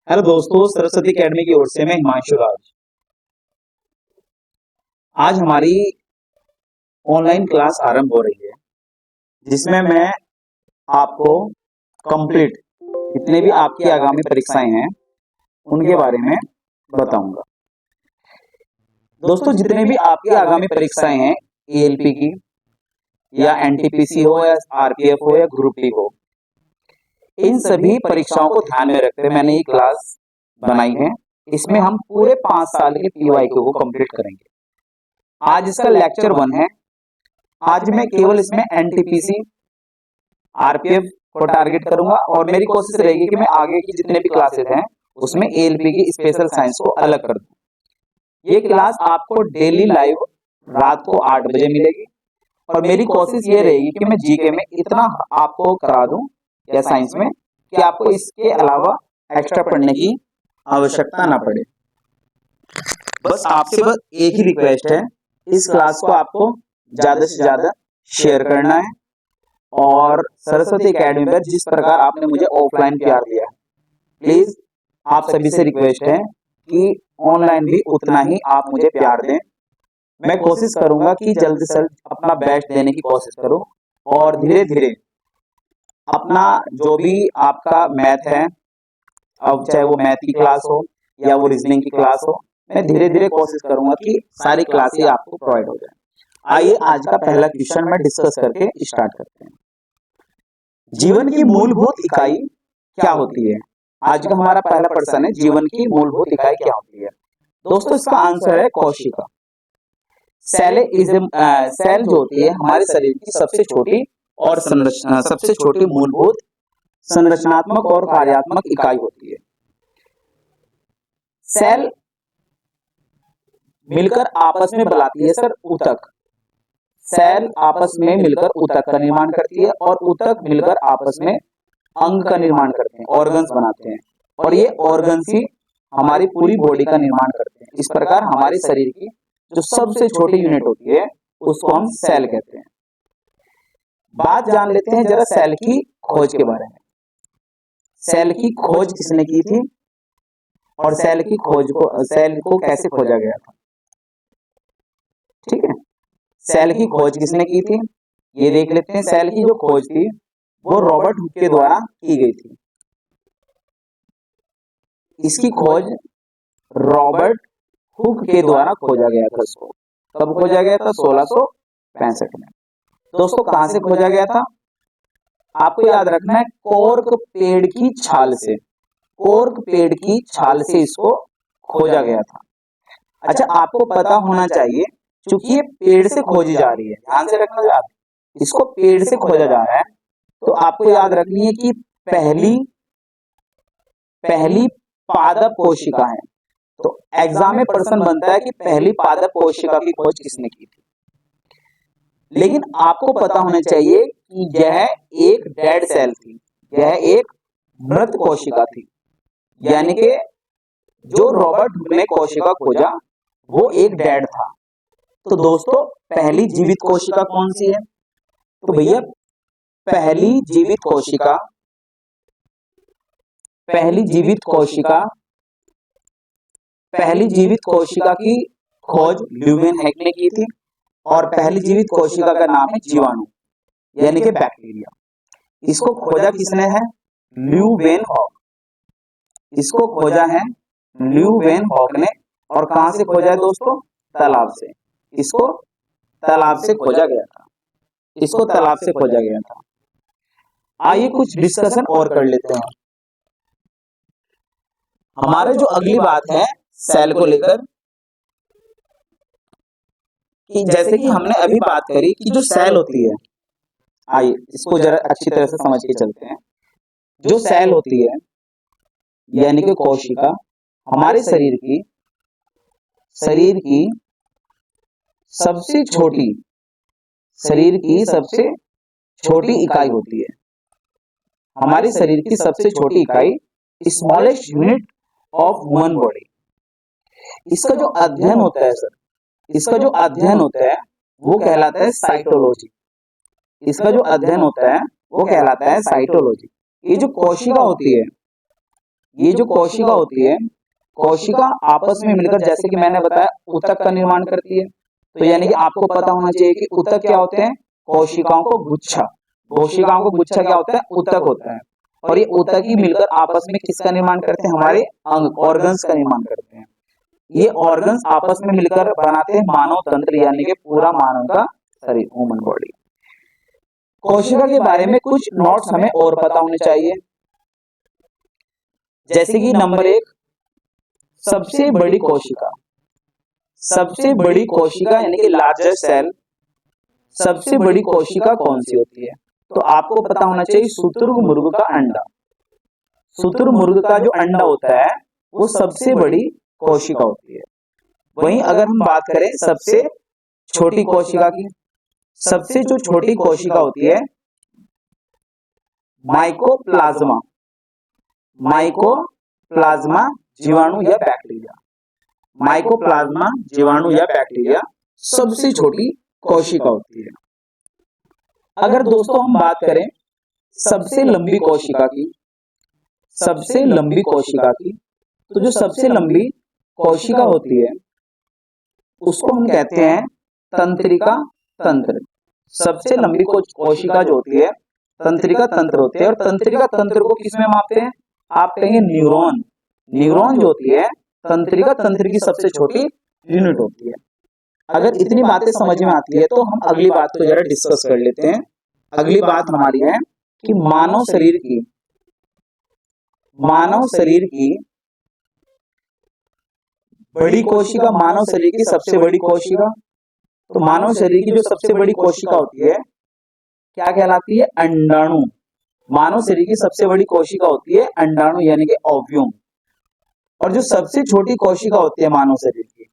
Hello दोस्तों, Saraswati academy की ओर से मैं हिमांशु राज। आज हमारी ऑनलाइन क्लास आरंभ हो रही है, जिसमें मैं आपको कंप्लीट जितने भी आपकी आगामी परीक्षाएं हैं उनके बारे में बताऊंगा। दोस्तों, जितने भी आपकी आगामी परीक्षाएं हैं, एएलपी की या एनटीपीसी हो या आरपीएफ हो या ग्रुप डी हो, इन सभी परीक्षाओं को ध्यान में रखते हुए मैंने ये क्लास बनाई है। इसमें हम पूरे 5 साल के पीवाईक्यू को कंप्लीट करेंगे। आज इसका लेक्चर 1 है। आज मैं केवल इसमें एनटीपीसी आरपीएफ को टारगेट करूंगा और मेरी कोशिश रहेगी कि मैं आगे की जितने भी क्लासेस हैं उसमें एएलपी की स्पेशल साइंस को अलग कर दूं। ये क्लास आपको डेली लाइव रात को 8 बजे मिलेगी और मेरी कोशिश ये रहेगी कि मैं जीके में इतना आपको करा दूं या साइंस में कि आपको इसके अलावा एक्स्ट्रा पढ़ने की आवश्यकता ना पड़े। बस आपसे बस एक ही रिक्वेस्ट है, इस क्लास को आपको ज्यादा से ज्यादा शेयर करना है और सरस्वती अकेडमी पर जिस प्रकार आपने मुझे ऑफलाइन प्यार दिया है, प्लीज आप सभी से रिक्वेस्ट है कि ऑनलाइन भी उतना ही आप मुझे प्यार दें। मैं कोशिश करूंगा कि जल्द से जल्द अपना बेस्ट देने की कोशिश करूं और धीरे धीरे अपना जो भी आपका मैथ है, अब चाहे वो मैथ की क्लास हो या वो रीजनिंग की क्लास हो, मैं धीरे धीरे कोशिश करूंगा कि सारी क्लासेस आपको प्रोवाइड हो जाए। आइए आज का पहला क्वेश्चन में डिस्कस करके स्टार्ट करते हैं। जीवन की मूलभूत इकाई क्या होती है? आज का हमारा पहला प्रश्न है, जीवन की मूलभूत इकाई क्या होती है? दोस्तों, इसका आंसर है कोशिका। सेल जो होती है हमारे शरीर की सबसे छोटी और सबसे छोटी मूलभूत संरचनात्मक और कार्यात्मक इकाई होती है। सेल मिलकर आपस में बनाती है सर ऊतक। सेल आपस में मिलकर ऊतक का निर्माण करती है और ऊतक मिलकर आपस में अंग का निर्माण करते हैं, ऑर्गन्स बनाते हैं और ये ऑर्गन्स ही हमारी पूरी बॉडी का निर्माण करते हैं। इस प्रकार हमारे शरीर की जो सबसे छोटी यूनिट होती है उसको हम सेल कहते हैं। बात जान लेते हैं जरा सेल की खोज के बारे में। सेल की खोज किसने की थी और सेल को कैसे खोजा गया था? ठीक है, सेल की खोज किसने की थी ये देख लेते हैं। सेल की जो खोज थी वो रॉबर्ट हुक के द्वारा की गई थी। इसकी खोज रॉबर्ट हुक के द्वारा खोजा गया था। इसको कब खोजा गया था? 1665 में। दोस्तों, कहां से खोजा गया था? आपको याद रखना है, कोर्क पेड़ की छाल से। कोर्क पेड़ की छाल से इसको खोजा गया था। अच्छा, आपको पता होना चाहिए क्योंकि ये पेड़ से खोजी जा रही है, ध्यान से रखना याद, इसको पेड़ से खोजा जा रहा है, तो आपको याद रखनी है कि पहली पहली पादप कोशिका है। तो एग्जाम में प्रश्न बनता है कि पहली पादप कोशिका की खोज किसने की थी। लेकिन आपको पता होना चाहिए कि यह एक डेड सेल थी, यह एक मृत कोशिका थी। यानी कि जो रॉबर्ट हुक ने कोशिका खोजा वो एक डेड था। तो दोस्तों, पहली जीवित कोशिका कौन सी है? तो भैया पहली जीवित कोशिका पहली जीवित कोशिका पहली जीवित कोशिका की खोज ल्यूवेनहॉक ने की थी और पहली जीवित कोशिका का नाम है जीवाणु यानी कि बैक्टीरिया। इसको खोजा किसने है? ल्यूवेनहॉक। इसको खोजा है ल्यूवेनहॉक ने। और कहां से खोजा है दोस्तों? तालाब से। इसको तालाब से खोजा गया था। इसको तालाब से खोजा गया था। आइए कुछ डिस्कशन और कर लेते हैं। हमारे जो अगली बात है सेल को लेकर, कि जैसे कि हमने अभी बात करी कि जो सेल होती है, आइए इसको जरा अच्छी तरह से समझ के चलते हैं। जो सेल होती है यानी कि कोशिका हमारे शरीर की सबसे छोटी इकाई होती है। हमारे शरीर की सबसे छोटी इकाई, smallest unit of human body. इसका जो अध्ययन होता है सर, इसका जो अध्ययन होता है वो कहलाता है साइटोलॉजी। इसका जो अध्ययन होता है वो कहलाता है साइटोलॉजी। ये जो कोशिका होती है ये जो कोशिका होती है, कोशिका आपस में मिलकर, जैसे कि मैंने बताया, ऊतक का निर्माण करती है। तो यानी कि आपको पता होना चाहिए कि ऊतक क्या होते हैं, कोशिकाओं को गुच्छा, कोशिकाओं को गुच्छा क्या होता है, ऊतक होता है। और ये ऊतक ही मिलकर आपस में किसका निर्माण करते हैं, हमारे अंग, ऑर्गन्स का निर्माण करते हैं। ये ऑर्गन्स आपस में मिलकर बनाते हैं मानव तंत्र, यानी कि पूरा मानव का शरीर, ह्यूमन बॉडी। कोशिका के बारे में कुछ नोट्स हमें और पता होने चाहिए, जैसे कि नंबर 1, सबसे बड़ी कोशिका। सबसे बड़ी कोशिका यानी कि लार्जेस्ट सेल, सबसे बड़ी कोशिका कौन सी होती है? तो आपको पता होना चाहिए शुतुरमुर्ग का अंडा। शुतुरमुर्ग का जो अंडा होता है वो सबसे बड़ी कोशिका होती है। वहीं अगर हम बात करें सबसे छोटी कोशिका की, सबसे जो छोटी कोशिका होती है माइकोप्लाज्मा। माइकोप्लाज्मा जीवाणु या बैक्टीरिया, माइकोप्लाज्मा जीवाणु या बैक्टीरिया सबसे छोटी कोशिका होती है। अगर दोस्तों हम बात करें सबसे लंबी कोशिका की, सबसे लंबी कोशिका की, तो जो सबसे लंबी कोशिका होती है उसको हम कहते हैं तंत्रिका तंत्र। सबसे लंबी कोशिका जो होती है तंत्रिका तंत्र होती है। और तंत्रिका तंत्र को किसमें मापते हैं? आप कहेंगे न्यूरॉन। न्यूरॉन जो होती है तंत्रिका तंत्र की सबसे छोटी यूनिट होती है। अगर इतनी बातें समझ में आती है तो हम अगली बात को जरा डिस्कस कर लेते हैं। अगली बात हमारी है कि मानव शरीर की, मानव शरीर की बड़ी कोशिका, मानव शरीर की सबसे बड़ी कोशिका। तो मानव शरीर की जो सबसे बड़ी कोशिका होती है क्या कहलाती है? अंडाणु। मानव शरीर की सबसे बड़ी कोशिका होती है अंडाणु यानी कि ओव्यूम। और जो सबसे छोटी कोशिका होती है मानव शरीर की,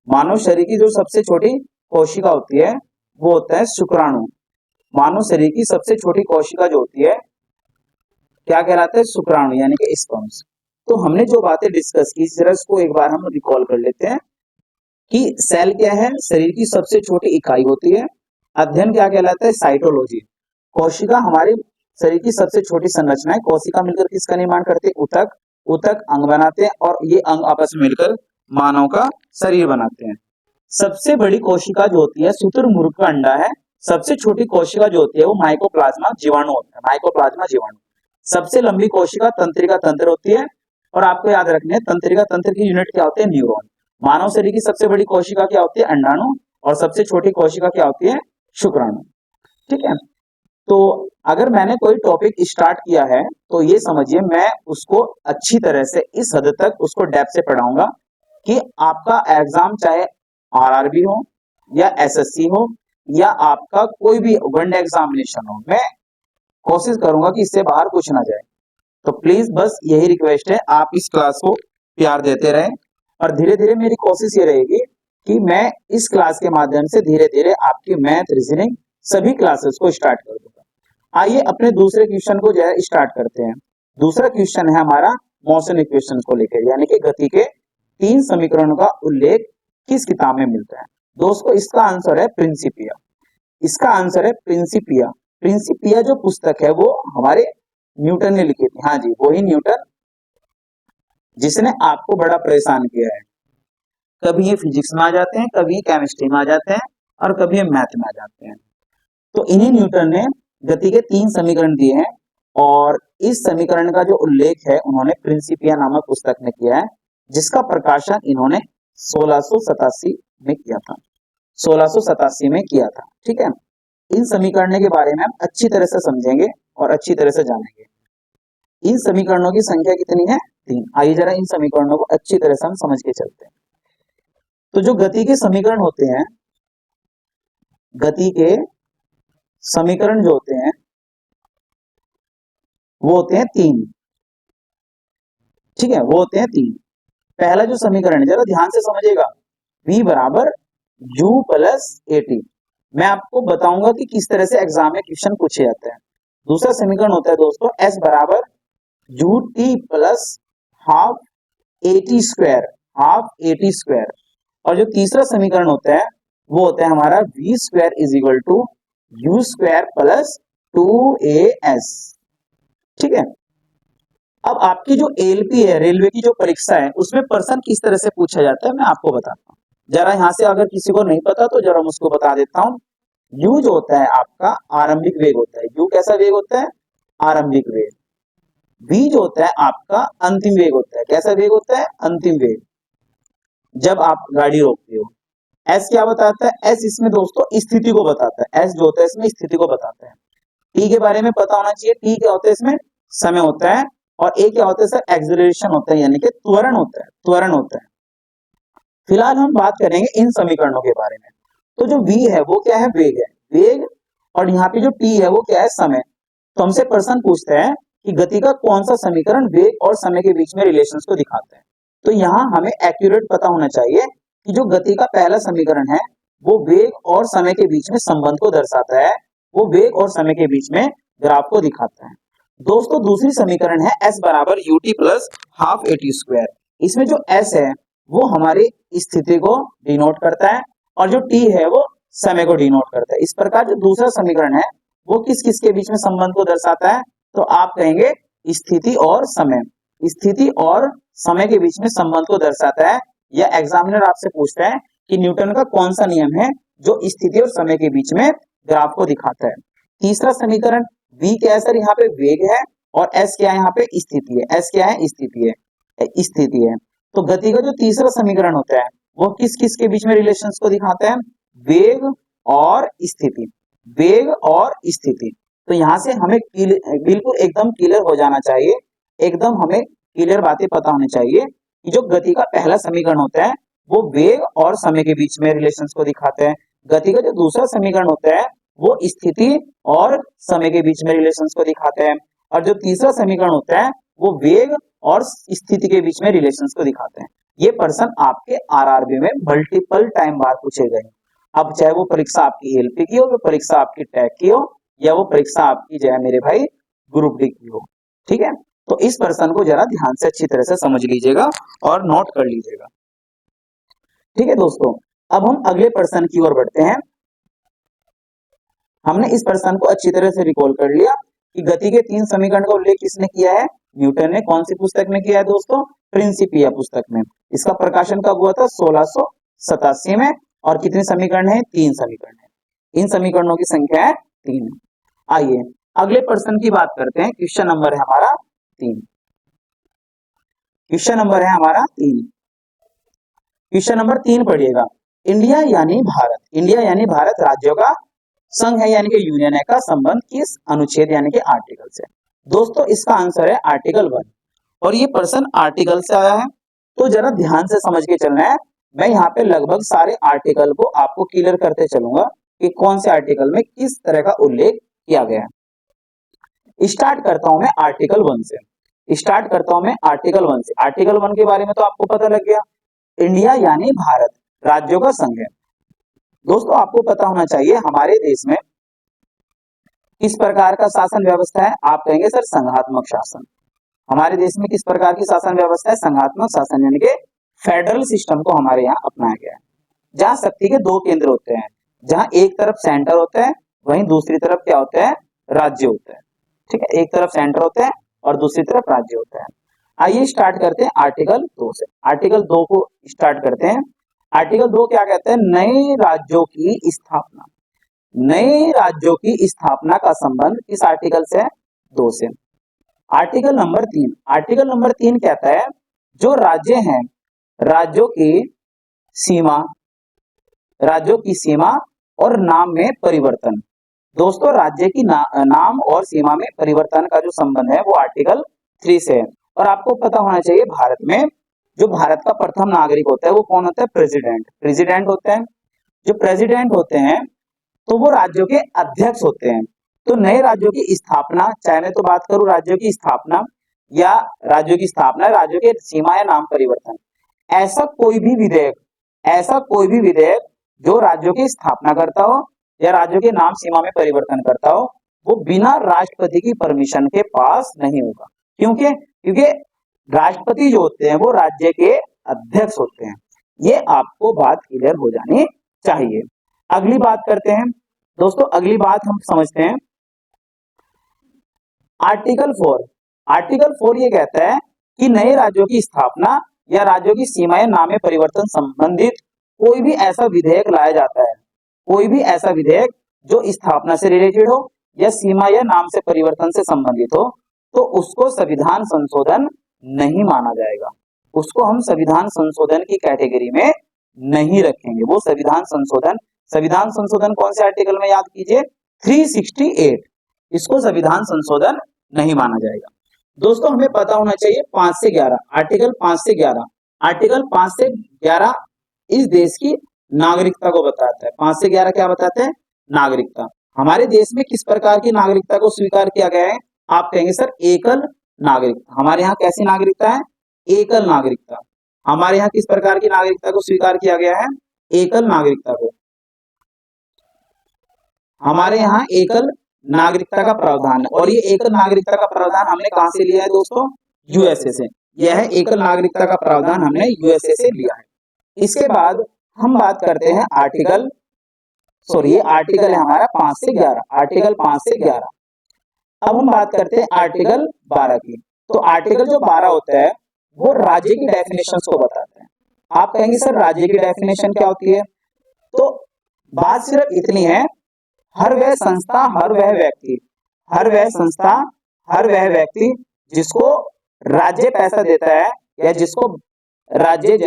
मानव शरीर की जो सबसे छोटी कोशिका होती है वो होता है शुक्राणु। मानव शरीर की सबसे छोटी कोशिका जो होती है क्या कहलाता है? शुक्राणु यानी कि स्पर्म्स। तो हमने जो बातें डिस्कस की जरा इसको एक बार हम रिकॉल कर लेते हैं कि सेल क्या है? शरीर की सबसे छोटी इकाई होती है। अध्ययन क्या कहलाता है? साइटोलॉजी। कोशिका हमारे शरीर की सबसे छोटी संरचना है। कोशिका मिलकर किसका निर्माण करते हैं? ऊतक। ऊतक अंग बनाते हैं और ये अंग आपस में मिलकर मानव का शरीर बनाते हैं। सबसे बड़ी कोशिका जो होती है शुतुरमुर्ग का अंडा है। सबसे छोटी कोशिका जो होती है वो माइकोप्लाज्मा जीवाणु होता है, माइकोप्लाज्मा जीवाणु। सबसे लंबी कोशिका तंत्रिका तंत्र होती है। और आपको याद रखना है तंत्रिका तंत्र की यूनिट क्या होती है? न्यूरॉन। मानव शरीर की सबसे बड़ी कोशिका क्या होती है? अंडाणु। और सबसे छोटी कोशिका क्या होती है? शुक्राणु। ठीक है। तो अगर मैंने कोई टॉपिक स्टार्ट किया है तो ये समझिए मैं उसको अच्छी तरह से इस हद तक उसको डेप्थ से पढ़ाऊंगा कि आपका एग्जाम चाहे आरआरबी हो या एसएससी हो या आपका कोई भी वनडे एग्जामिनेशन हो, मैं कोशिश करूंगा कि इससे बाहर कुछ ना जाए। तो प्लीज बस यही रिक्वेस्ट है, आप इस क्लास को प्यार देते रहें। और धीरे धीरे मेरी कोशिश ये रहेगी कि मैं इस क्लास के माध्यम से धीरे धीरे आपकी मैथ, रीजनिंग सभी क्लासेस को स्टार्ट कर दूंगा। आइए अपने दूसरे क्वेश्चन को जो है स्टार्ट करते हैं। दूसरा क्वेश्चन है हमारा मोशन इक्वेशन को लेकर, यानी कि गति के 3 समीकरणों का उल्लेख किस किताब में मिलता है? दोस्तों इसका आंसर है प्रिंसिपिया। इसका आंसर है प्रिंसिपिया। प्रिंसिपिया जो पुस्तक है वो हमारे न्यूटन ने लिखी थी। हाँ जी, वही न्यूटन जिसने आपको बड़ा परेशान किया है। कभी ये फिजिक्स में आ जाते हैं, कभी केमिस्ट्री में आ जाते हैं और कभी ये मैथ में आ जाते हैं। तो इन्हीं न्यूटन ने गति के 3 समीकरण दिए हैं और इस समीकरण का जो उल्लेख है उन्होंने प्रिंसिपिया नामक पुस्तक में किया है, जिसका प्रकाशन इन्होंने 1687 में किया था। 1687 में किया था। ठीक है। इन समीकरणों के बारे में हम अच्छी तरह से समझेंगे और अच्छी तरह से जानेंगे। इन समीकरणों की संख्या कितनी है? 3। आइए जरा इन समीकरणों को अच्छी तरह से हम समझ के चलते हैं। तो जो गति के समीकरण होते हैं, गति के समीकरण जो होते हैं वो होते हैं 3। ठीक है, वो होते हैं 3। पहला जो समीकरण है जरा ध्यान से समझिएगा, v बराबर u प्लस at। मैं आपको बताऊंगा कि किस तरह से एग्जाम में क्वेश्चन पूछे जाते हैं। दूसरा समीकरण होता है दोस्तों s बराबर ut plus half at square, half at square. और जो तीसरा समीकरण होता है वो होता है हमारा v square is equal to u square plus 2as। ठीक है। अब आपकी जो एएलपी है, रेलवे की जो परीक्षा है, उसमें प्रश्न किस तरह से पूछा जाता है मैं आपको बताता हूँ। जरा यहाँ से अगर किसी को नहीं पता तो जरा मैं उसको बता देता हूँ। यू जो होता है आपका आरंभिक वेग होता है। यू कैसा वेग होता है? आरंभिक वेग। वी जो होता है आपका अंतिम वेग होता है। कैसा वेग होता है? अंतिम वेग, जब आप गाड़ी रोकते हो। एस क्या बताता है? एस इसमें दोस्तों स्थिति को बताता है। एस जो होता है इसमें स्थिति को बताता है। टी के बारे में पता होना चाहिए। टी क्या होता है? इसमें समय होता है। और ए क्या होता है सर? एक्सेलरेशन होता है, यानी कि त्वरण होता है। त्वरण होता है। फिलहाल हम बात करेंगे इन समीकरणों के बारे में। तो जो वी है वो क्या है? वेग है। वेग। और यहाँ पे जो टी है वो क्या है? समय। तो हमसे प्रश्न पूछते हैं कि गति का कौन सा समीकरण वेग और समय के बीच में रिलेशंस को दिखाता है। तो यहाँ हमें एक्यूरेट पता होना चाहिए कि जो गति का पहला समीकरण है वो वेग और समय के बीच में संबंध को दर्शाता है। वो वेग और समय के बीच में ग्राफ को दिखाता है। दोस्तों दूसरी समीकरण है एस बराबर UT plus half A T square. इसमें जो एस है वो हमारी स्थिति को डिनोट करता है और जो टी है वो समय को डिनोट करता है। इस प्रकार जो दूसरा समीकरण है वो किस किस के बीच में संबंध को दर्शाता है? तो आप कहेंगे स्थिति और समय। स्थिति और समय के बीच में संबंध को दर्शाता है। या एग्जामिनर आपसे पूछता है कि न्यूटन का कौन सा नियम है जो स्थिति और समय के बीच में ग्राफ को दिखाता है। तीसरा समीकरण v क्या है सर? यहाँ पे वेग है। और s क्या है? यहाँ पे स्थिति है। s क्या है? स्थिति है। स्थिति है। तो गति का जो तीसरा समीकरण होता है वो किस किस के बीच में रिलेशंस को दिखाता है? वेग और स्थिति। वेग और स्थिति। तो यहाँ से हमें बिल्कुल एकदम क्लियर हो जाना चाहिए। एकदम हमें क्लियर बातें पता होनी चाहिए कि जो गति का पहला समीकरण होता है वो वेग और समय के बीच में रिलेशंस को दिखाते हैं। गति का जो दूसरा समीकरण होता है वो स्थिति और समय के बीच में रिलेशंस को दिखाते हैं। और जो तीसरा समीकरण होता है वो वेग और स्थिति के बीच में रिलेशंस को दिखाते हैं। ये प्रश्न आपके आरआरबी में मल्टीपल टाइम बार पूछे गए। अब चाहे वो परीक्षा आपकी एलपी की हो, वो परीक्षा आपकी टैग की हो, या वो परीक्षा आपकी जो है मेरे भाई ग्रुप डी की हो। ठीक है, तो इस प्रश्न को जरा ध्यान से अच्छी तरह से समझ लीजिएगा और नोट कर लीजिएगा। ठीक है दोस्तों, अब हम अगले प्रश्न की ओर बढ़ते हैं। हमने इस प्रश्न को अच्छी तरह से रिकॉल कर लिया कि गति के तीन समीकरण का उल्लेख किसने किया है? न्यूटन ने। कौन सी पुस्तक में किया है दोस्तों? प्रिंसिपिया पुस्तक में। इसका प्रकाशन कब हुआ था? 1687 में। और कितने समीकरण है? 3 समीकरण है। इन समीकरणों की संख्या है 3। आइए अगले प्रश्न की बात करते हैं। क्वेश्चन नंबर है हमारा 3। क्वेश्चन नंबर है हमारा 3। क्वेश्चन नंबर 3 पढ़िएगा। इंडिया यानी भारत। इंडिया यानी भारत राज्यों का संघ है, यानी कि यूनियन है, का संबंध किस अनुच्छेद यानी कि आर्टिकल से? दोस्तों इसका आंसर है आर्टिकल 1। और ये प्रश्न आर्टिकल से आया है, तो जरा ध्यान से समझ के चलना है। मैं यहाँ पे लगभग सारे आर्टिकल को आपको क्लियर करते चलूंगा कि कौन से आर्टिकल में किस तरह का उल्लेख किया गया है। स्टार्ट करता हूं मैं आर्टिकल 1 से। स्टार्ट करता हूं मैं आर्टिकल 1 से। आर्टिकल 1 के बारे में तो आपको पता लग गया। इंडिया यानी भारत राज्यों का संघ है। दोस्तों आपको पता होना चाहिए हमारे देश में किस प्रकार का शासन व्यवस्था है? आप कहेंगे सर संघात्मक शासन। हमारे देश में किस प्रकार की शासन व्यवस्था है? संघात्मक शासन, यानी कि फेडरल सिस्टम को हमारे यहाँ अपनाया गया है। जहाँ शक्ति के 2 केंद्र होते हैं, जहाँ एक तरफ सेंटर होता है वहीं दूसरी तरफ क्या होता है? राज्य होता है। ठीक है, एक तरफ सेंटर होता है और दूसरी तरफ राज्य होता है। आइए स्टार्ट करते हैं आर्टिकल 2 से। आर्टिकल 2 को स्टार्ट करते हैं। आर्टिकल 2 क्या कहते हैं? नए राज्यों की स्थापना। नए राज्यों की स्थापना का संबंध किस आर्टिकल से है? 2 से। Article number 3। आर्टिकल नंबर 3 कहता है जो राज्य हैं, राज्यों की सीमा, राज्यों की सीमा और नाम में परिवर्तन। दोस्तों राज्य की नाम और सीमा में परिवर्तन का जो संबंध है वो आर्टिकल 3 से है। और आपको पता होना चाहिए भारत में जो भारत का प्रथम नागरिक होता है वो कौन होता है? प्रेसिडेंट। प्रेसिडेंट होते हैं। जो प्रेसिडेंट होते हैं तो वो राज्यों के अध्यक्ष होते हैं। तो नए राज्यों की स्थापना, चाहे मैं तो बात करूं राज्यों की स्थापना या राज्यों की स्थापना, राज्यों के सीमा या नाम परिवर्तन, ऐसा कोई भी विधेयक, ऐसा कोई भी विधेयक जो राज्यों की स्थापना करता हो या राज्यों के नाम सीमा में परिवर्तन करता हो वो बिना राष्ट्रपति की परमिशन के पास नहीं होगा। क्योंकि राष्ट्रपति जो होते हैं वो राज्य के अध्यक्ष होते हैं। ये आपको बात क्लियर हो जानी चाहिए। अगली बात करते हैं दोस्तों। अगली बात हम समझते हैं आर्टिकल 4। आर्टिकल 4 ये कहता है कि नए राज्यों की स्थापना या राज्यों की सीमाएं नाम में परिवर्तन संबंधित कोई भी ऐसा विधेयक लाया जाता है, कोई भी ऐसा विधेयक जो स्थापना से रिलेटेड हो या सीमा या नाम से परिवर्तन से संबंधित हो, तो उसको संविधान संशोधन नहीं माना जाएगा, उसको हम संविधान संशोधन की कैटेगरी में नहीं रखेंगे। वो संविधान संशोधन कौन से आर्टिकल में, याद कीजिए 368, इसको संविधान संशोधन नहीं माना जाएगा। दोस्तों हमें पता होना चाहिए 5 से 11, आर्टिकल 5 से 11, आर्टिकल 5 से 11 इस देश की नागरिकता को बताता है। 5 से 11 क्या बताते हैं? नागरिकता। हमारे देश में किस प्रकार की नागरिकता को स्वीकार किया गया है? आप कहेंगे सर एकल नागरिकता। हमारे यहाँ कैसी नागरिकता है? एकल नागरिकता। हमारे यहाँ किस प्रकार की नागरिकता को स्वीकार किया गया है? एकल नागरिकता को। हमारे यहाँ एकल नागरिकता का प्रावधान है, और ये एकल नागरिकता का प्रावधान हमने कहां से लिया है दोस्तों? यूएसए से। यह एकल नागरिकता का प्रावधान हमने यूएसए से लिया है। इसके बाद हम बात करते हैं आर्टिकल, सॉरी ये आर्टिकल है हमारा 5 से 11, आर्टिकल 5 से 11। अब हम बात करते हैं आर्टिकल 12 की। तो आर्टिकल जो 12 होता है वो राज्य की डेफिनेशन को बताता है। आप कहेंगे सर राज्य की डेफिनेशन क्या होती है? तो बात सिर्फ इतनी है, हर वह संस्था, हर वह व्यक्ति, हर वह संस्था, हर वह व्यक्ति जिसको राज्य पैसा देता है या जिसको राज्य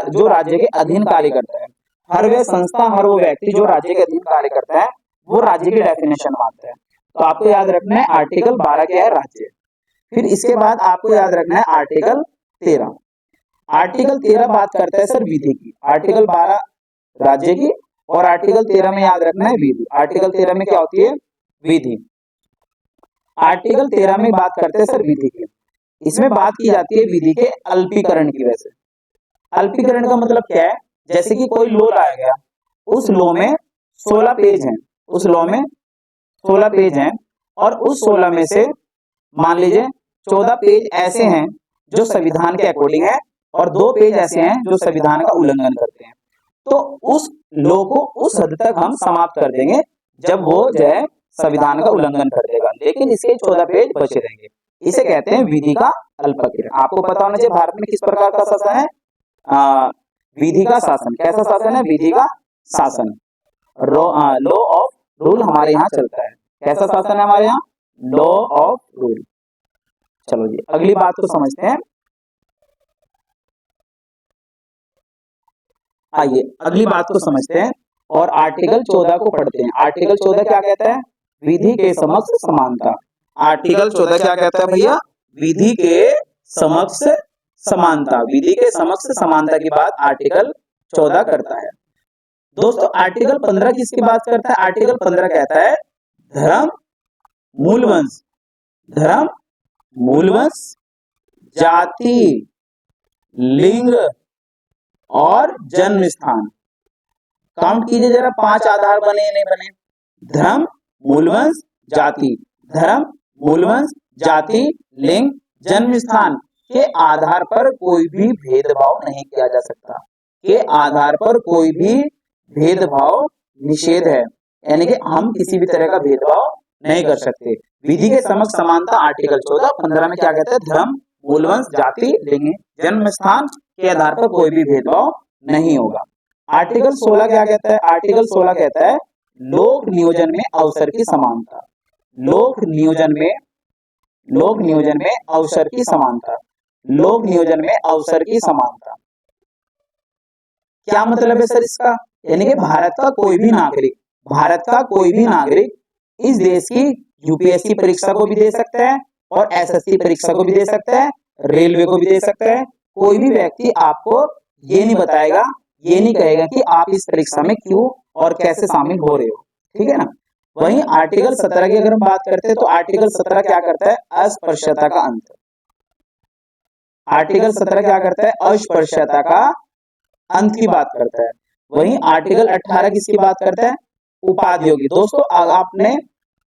जो राज्य के अधीन कार्य करता है, हर वह संस्था, हर वो व्यक्ति जो राज्य के अधीन कार्य करता है, वो राज्य की डेफिनेशन मानता है। तो आपको याद रखना है आर्टिकल 12 क्या है? राज्य। फिर इसके बाद आपको याद रखना है आर्टिकल 13। आर्टिकल 13 बात करता है सर विधि की। आर्टिकल 12 राज्य की और आर्टिकल 13 में याद रखना है विधि। आर्टिकल 13 में क्या होती है? विधि। आर्टिकल 13 में बात करते हैं सर विधि की। इसमें बात की जाती है विधि के अल्पीकरण की वजह से। अल्पीकरण का मतलब क्या है? जैसे कि कोई लॉ लाया गया, उस लॉ में 16 पेज हैं, उस लॉ में 16 पेज हैं, और उस 16 में से मान लीजिए 14 पेज ऐसे हैं जो संविधान के अकॉर्डिंग है और 2 पेज ऐसे हैं जो संविधान का उल्लंघन करते हैं। तो उस लॉ को उस हद तक हम समाप्त कर देंगे जब वो जो है संविधान का उल्लंघन कर देगा, लेकिन इसके 14 पेज बचे रहेंगे। इसे कहते हैं विधि का अल्पीकरण। आपको पता होना चाहिए भारत में किस प्रकार का शासन है? विधि का शासन। कैसा शासन है? विधि का शासन। लॉ ऑफ रूल हमारे यहाँ चलता है। कैसा शासन है हमारे यहाँ? Law of rule. चलो जी अगली बात को समझते हैं। आइए अगली बात को समझते हैं और आर्टिकल 14 को पढ़ते हैं। आर्टिकल 14 क्या कहता है? विधि के समक्ष समानता। आर्टिकल 14 क्या कहता है भैया? विधि के समक्ष समानता। विधि के समक्ष समानता की बात आर्टिकल 14 करता है। दोस्तों आर्टिकल 15 किसकी बात करता है? आर्टिकल 15 कहता है धर्म, मूलवंश, धर्म, मूलवंश, जाति, लिंग और जन्म स्थान। काउंट कीजिए जरा, 5 आधार बने या नहीं बने? धर्म, मूलवंश, जाति, धर्म, मूलवंश, जाति, लिंग, जन्म स्थान के आधार पर कोई भी भेदभाव नहीं किया जा सकता। के आधार पर कोई भी भेदभाव निषेध है, यानी कि हम किसी भी तरह का भेदभाव नहीं कर सकते। विधि के समक्ष समानता आर्टिकल 14 15 में क्या कहता है? धर्म, मूलवंश, जाति, लिंग, जन्म स्थान के आधार पर कोई भी भेदभाव नहीं होगा। आर्टिकल 16 क्या कहता है? आर्टिकल 16 कहता है लोक नियोजन में अवसर की समानता। लोक नियोजन में अवसर की समानता। लोक नियोजन में अवसर की समानता क्या मतलब है सर इसका? यानी कि भारत का कोई भी नागरिक इस देश की यूपीएससी परीक्षा को भी दे सकता है और एसएससी परीक्षा को भी दे सकता है, रेलवे को भी दे सकता है। कोई भी व्यक्ति आपको ये नहीं बताएगा, ये नहीं कहेगा कि आप इस परीक्षा में क्यों और कैसे शामिल हो रहे हो, ठीक है ना। वहीं आर्टिकल 17 की अगर हम बात करते हैं तो आर्टिकल 17 क्या करता है? अस्पृश्यता का अंत। आर्टिकल 17 क्या करता है? अस्पृश्यता का अंत की बात करता है। वहीं आर्टिकल 18 किसकी बात करता है? उपाधियों की। दोस्तों आपने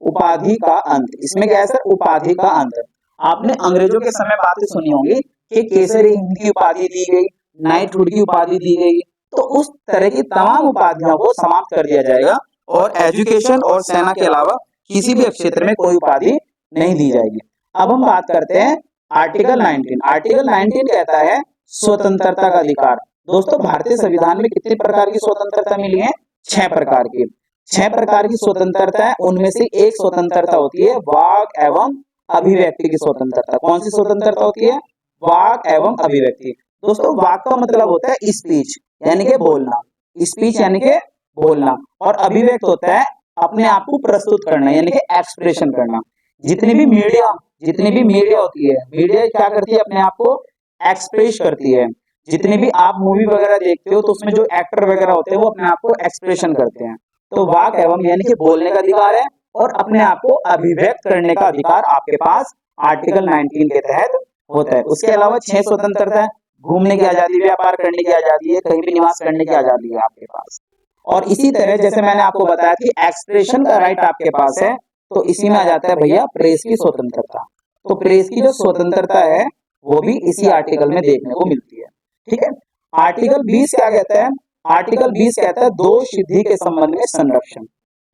उपाधि का अंत, इसमें क्या है सर? उपाधि का अंत। आपने अंग्रेजों के समय बातें सुनी होंगी कि केसरी हिंद की उपाधि दी गई, नाइटहुड की उपाधि दी गई। तो उस तरह की तमाम उपाधियों को समाप्त कर दिया जाएगा और एजुकेशन और सेना के अलावा किसी भी क्षेत्र में कोई उपाधि नहीं दी जाएगी। अब हम बात करते हैं आर्टिकल 19। आर्टिकल 19 कहता है स्वतंत्रता का अधिकार। दोस्तों भारतीय संविधान में कितने प्रकार की स्वतंत्रता मिली है? 6 प्रकार की। 6 प्रकार की स्वतंत्रता है, उनमें से एक स्वतंत्रता होती है वाक एवं अभिव्यक्ति की स्वतंत्रता। कौन सी स्वतंत्रता होती है? वाक एवं अभिव्यक्ति। दोस्तों वाक का मतलब होता है स्पीच यानी कि बोलना, स्पीच यानी कि बोलना, और अभिव्यक्त होता है अपने आप को प्रस्तुत करना यानी कि एक्सप्रेशन करना। जितनी भी मीडिया होती है, मीडिया क्या करती है? अपने आप को एक्सप्रेस करती है। जितने भी आप मूवी वगैरह देखते हो तो उसमें जो एक्टर वगैरह होते हैं वो अपने आप को एक्सप्रेशन करते हैं। तो वाक एवं यानी कि बोलने का अधिकार है और अपने आप को अभिव्यक्त करने का अधिकार आपके पास आर्टिकल 19 के तहत होता है। उसके अलावा 6 स्वतंत्रता है, घूमने की आजादी, व्यापार करने की आजादी है, कहीं भी निवास करने की आजादी है आपके पास। और इसी तरह जैसे मैंने आपको बताया कि एक्सप्रेशन का राइट आपके पास है, तो इसी में आ जाता है भैया प्रेस की स्वतंत्रता। तो प्रेस की जो स्वतंत्रता है वो भी इसी आर्टिकल में देखने को मिलती है। ठीक है। आर्टिकल 20 क्या कहता है? आर्टिकल 20 कहता है दो सिद्धि के संबंध में संरक्षण।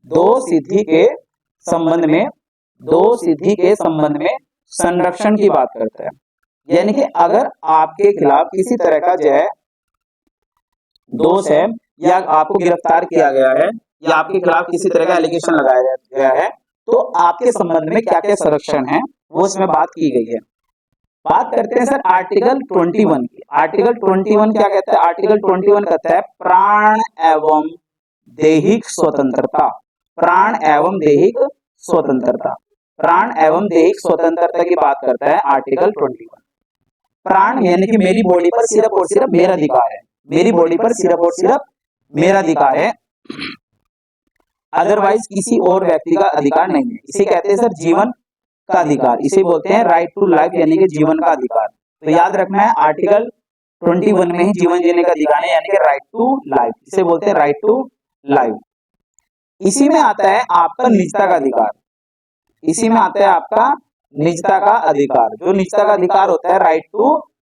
दो सिद्धि के संबंध में संरक्षण की बात करता है। यानी कि अगर आपके खिलाफ किसी तरह का जो है दोष है या आपको गिरफ्तार किया गया है या आपके खिलाफ किसी तरह का एलिगेशन लगाया गया है, तो आपके संबंध में क्या क्या संरक्षण है वो इसमें बात की गई है। बात करते हैं सर आर्टिकल 21 की। आर्टिकल 21 क्या कहता है? आर्टिकल 21 कहता है प्राण एवं दैहिक स्वतंत्रता। प्राण एवं दैहिक स्वतंत्रता। प्राण एवं दैहिक स्वतंत्रता की बात करता है आर्टिकल 21। प्राण यानी कि मेरी बॉडी पर सिर्फ और सिर्फ मेरा अधिकार है, मेरी बॉडी पर सिर्फ और सिर्फ मेरा अधिकार है, अदरवाइज किसी और व्यक्ति का अधिकार नहीं है। इसे कहते हैं सर जीवन का अधिकार, इसे बोलते हैं राइट टू लाइफ यानी कि जीवन का अधिकार। तो याद रखना है आर्टिकल 21 में ही जीवन जीने का अधिकार है यानी कि राइट टू लाइफ, इसे बोलते हैं राइट टू लाइफ। इसी में आता है आपका निजता का अधिकार। इसी में आता है आपका निजता का अधिकार। जो निजता का अधिकार होता है राइट टू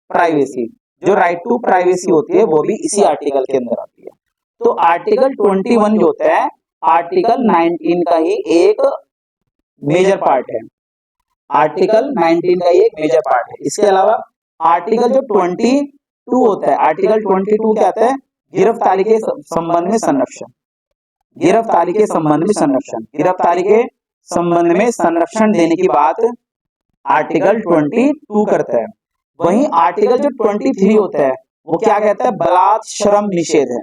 प्राइवेसी, जो राइट टू प्राइवेसी होती है वो भी इसी आर्टिकल के अंदर आती है। तो आर्टिकल 21 जो होता है आर्टिकल 19 का ही एक मेजर पार्ट है। आर्टिकल 19 का एक मेजर पार्ट है। इसके अलावा आर्टिकल जो 22 होता है, आर्टिकल 22 क्या आता है? गिरफ्तारी के संबंध में संरक्षण। गिरफ्तारी के संबंध में संरक्षण, गिरफ्तारी के संबंध में संरक्षण देने की बात आर्टिकल 22 करता है। वहीं आर्टिकल जो 23 होता है वो क्या कहता है? बलात् श्रम निषेध है,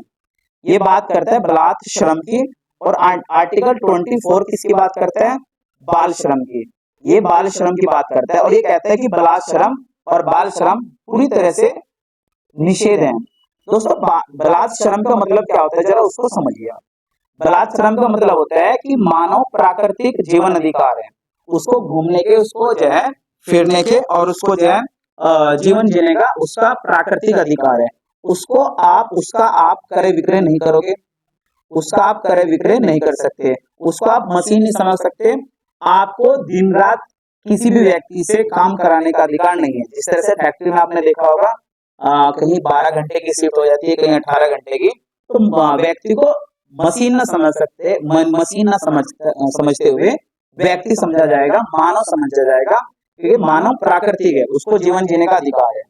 ये बात करता है बलात् श्रम की। और आर्टिकल 24 किसकी बात करता है? बाल श्रम की, ये बाल श्रम की बात करता है और ये कहता है कि बलात् श्रम और बाल श्रम पूरी तरह से निषेध है। दोस्तों बलात् श्रम का मतलब क्या होता है जरा उसको समझिए। बलात् श्रम का मतलब होता है कि मानव प्राकृतिक जीवन अधिकार है, उसको घूमने के, उसको जो है फिरने के और उसको जो है जीवन जीने का उसका प्राकृतिक अधिकार है। उसको उसका आप क्रय विक्रय नहीं करोगे, उसका आप क्रय विक्रय नहीं कर सकते, उसको आप मशीन नहीं समझ सकते। आपको दिन रात किसी भी व्यक्ति से काम कराने का अधिकार नहीं है। जिस तरह से फैक्ट्री में आपने देखा होगा कहीं 12 घंटे की शिफ्ट हो जाती है, कहीं 18 घंटे की, तो व्यक्ति को मशीन न समझ सकते, मशीन न समझते हुए व्यक्ति समझा जाएगा, मानव समझा जाएगा, क्योंकि मानव प्राकृतिक है, उसको जीवन जीने का अधिकार है।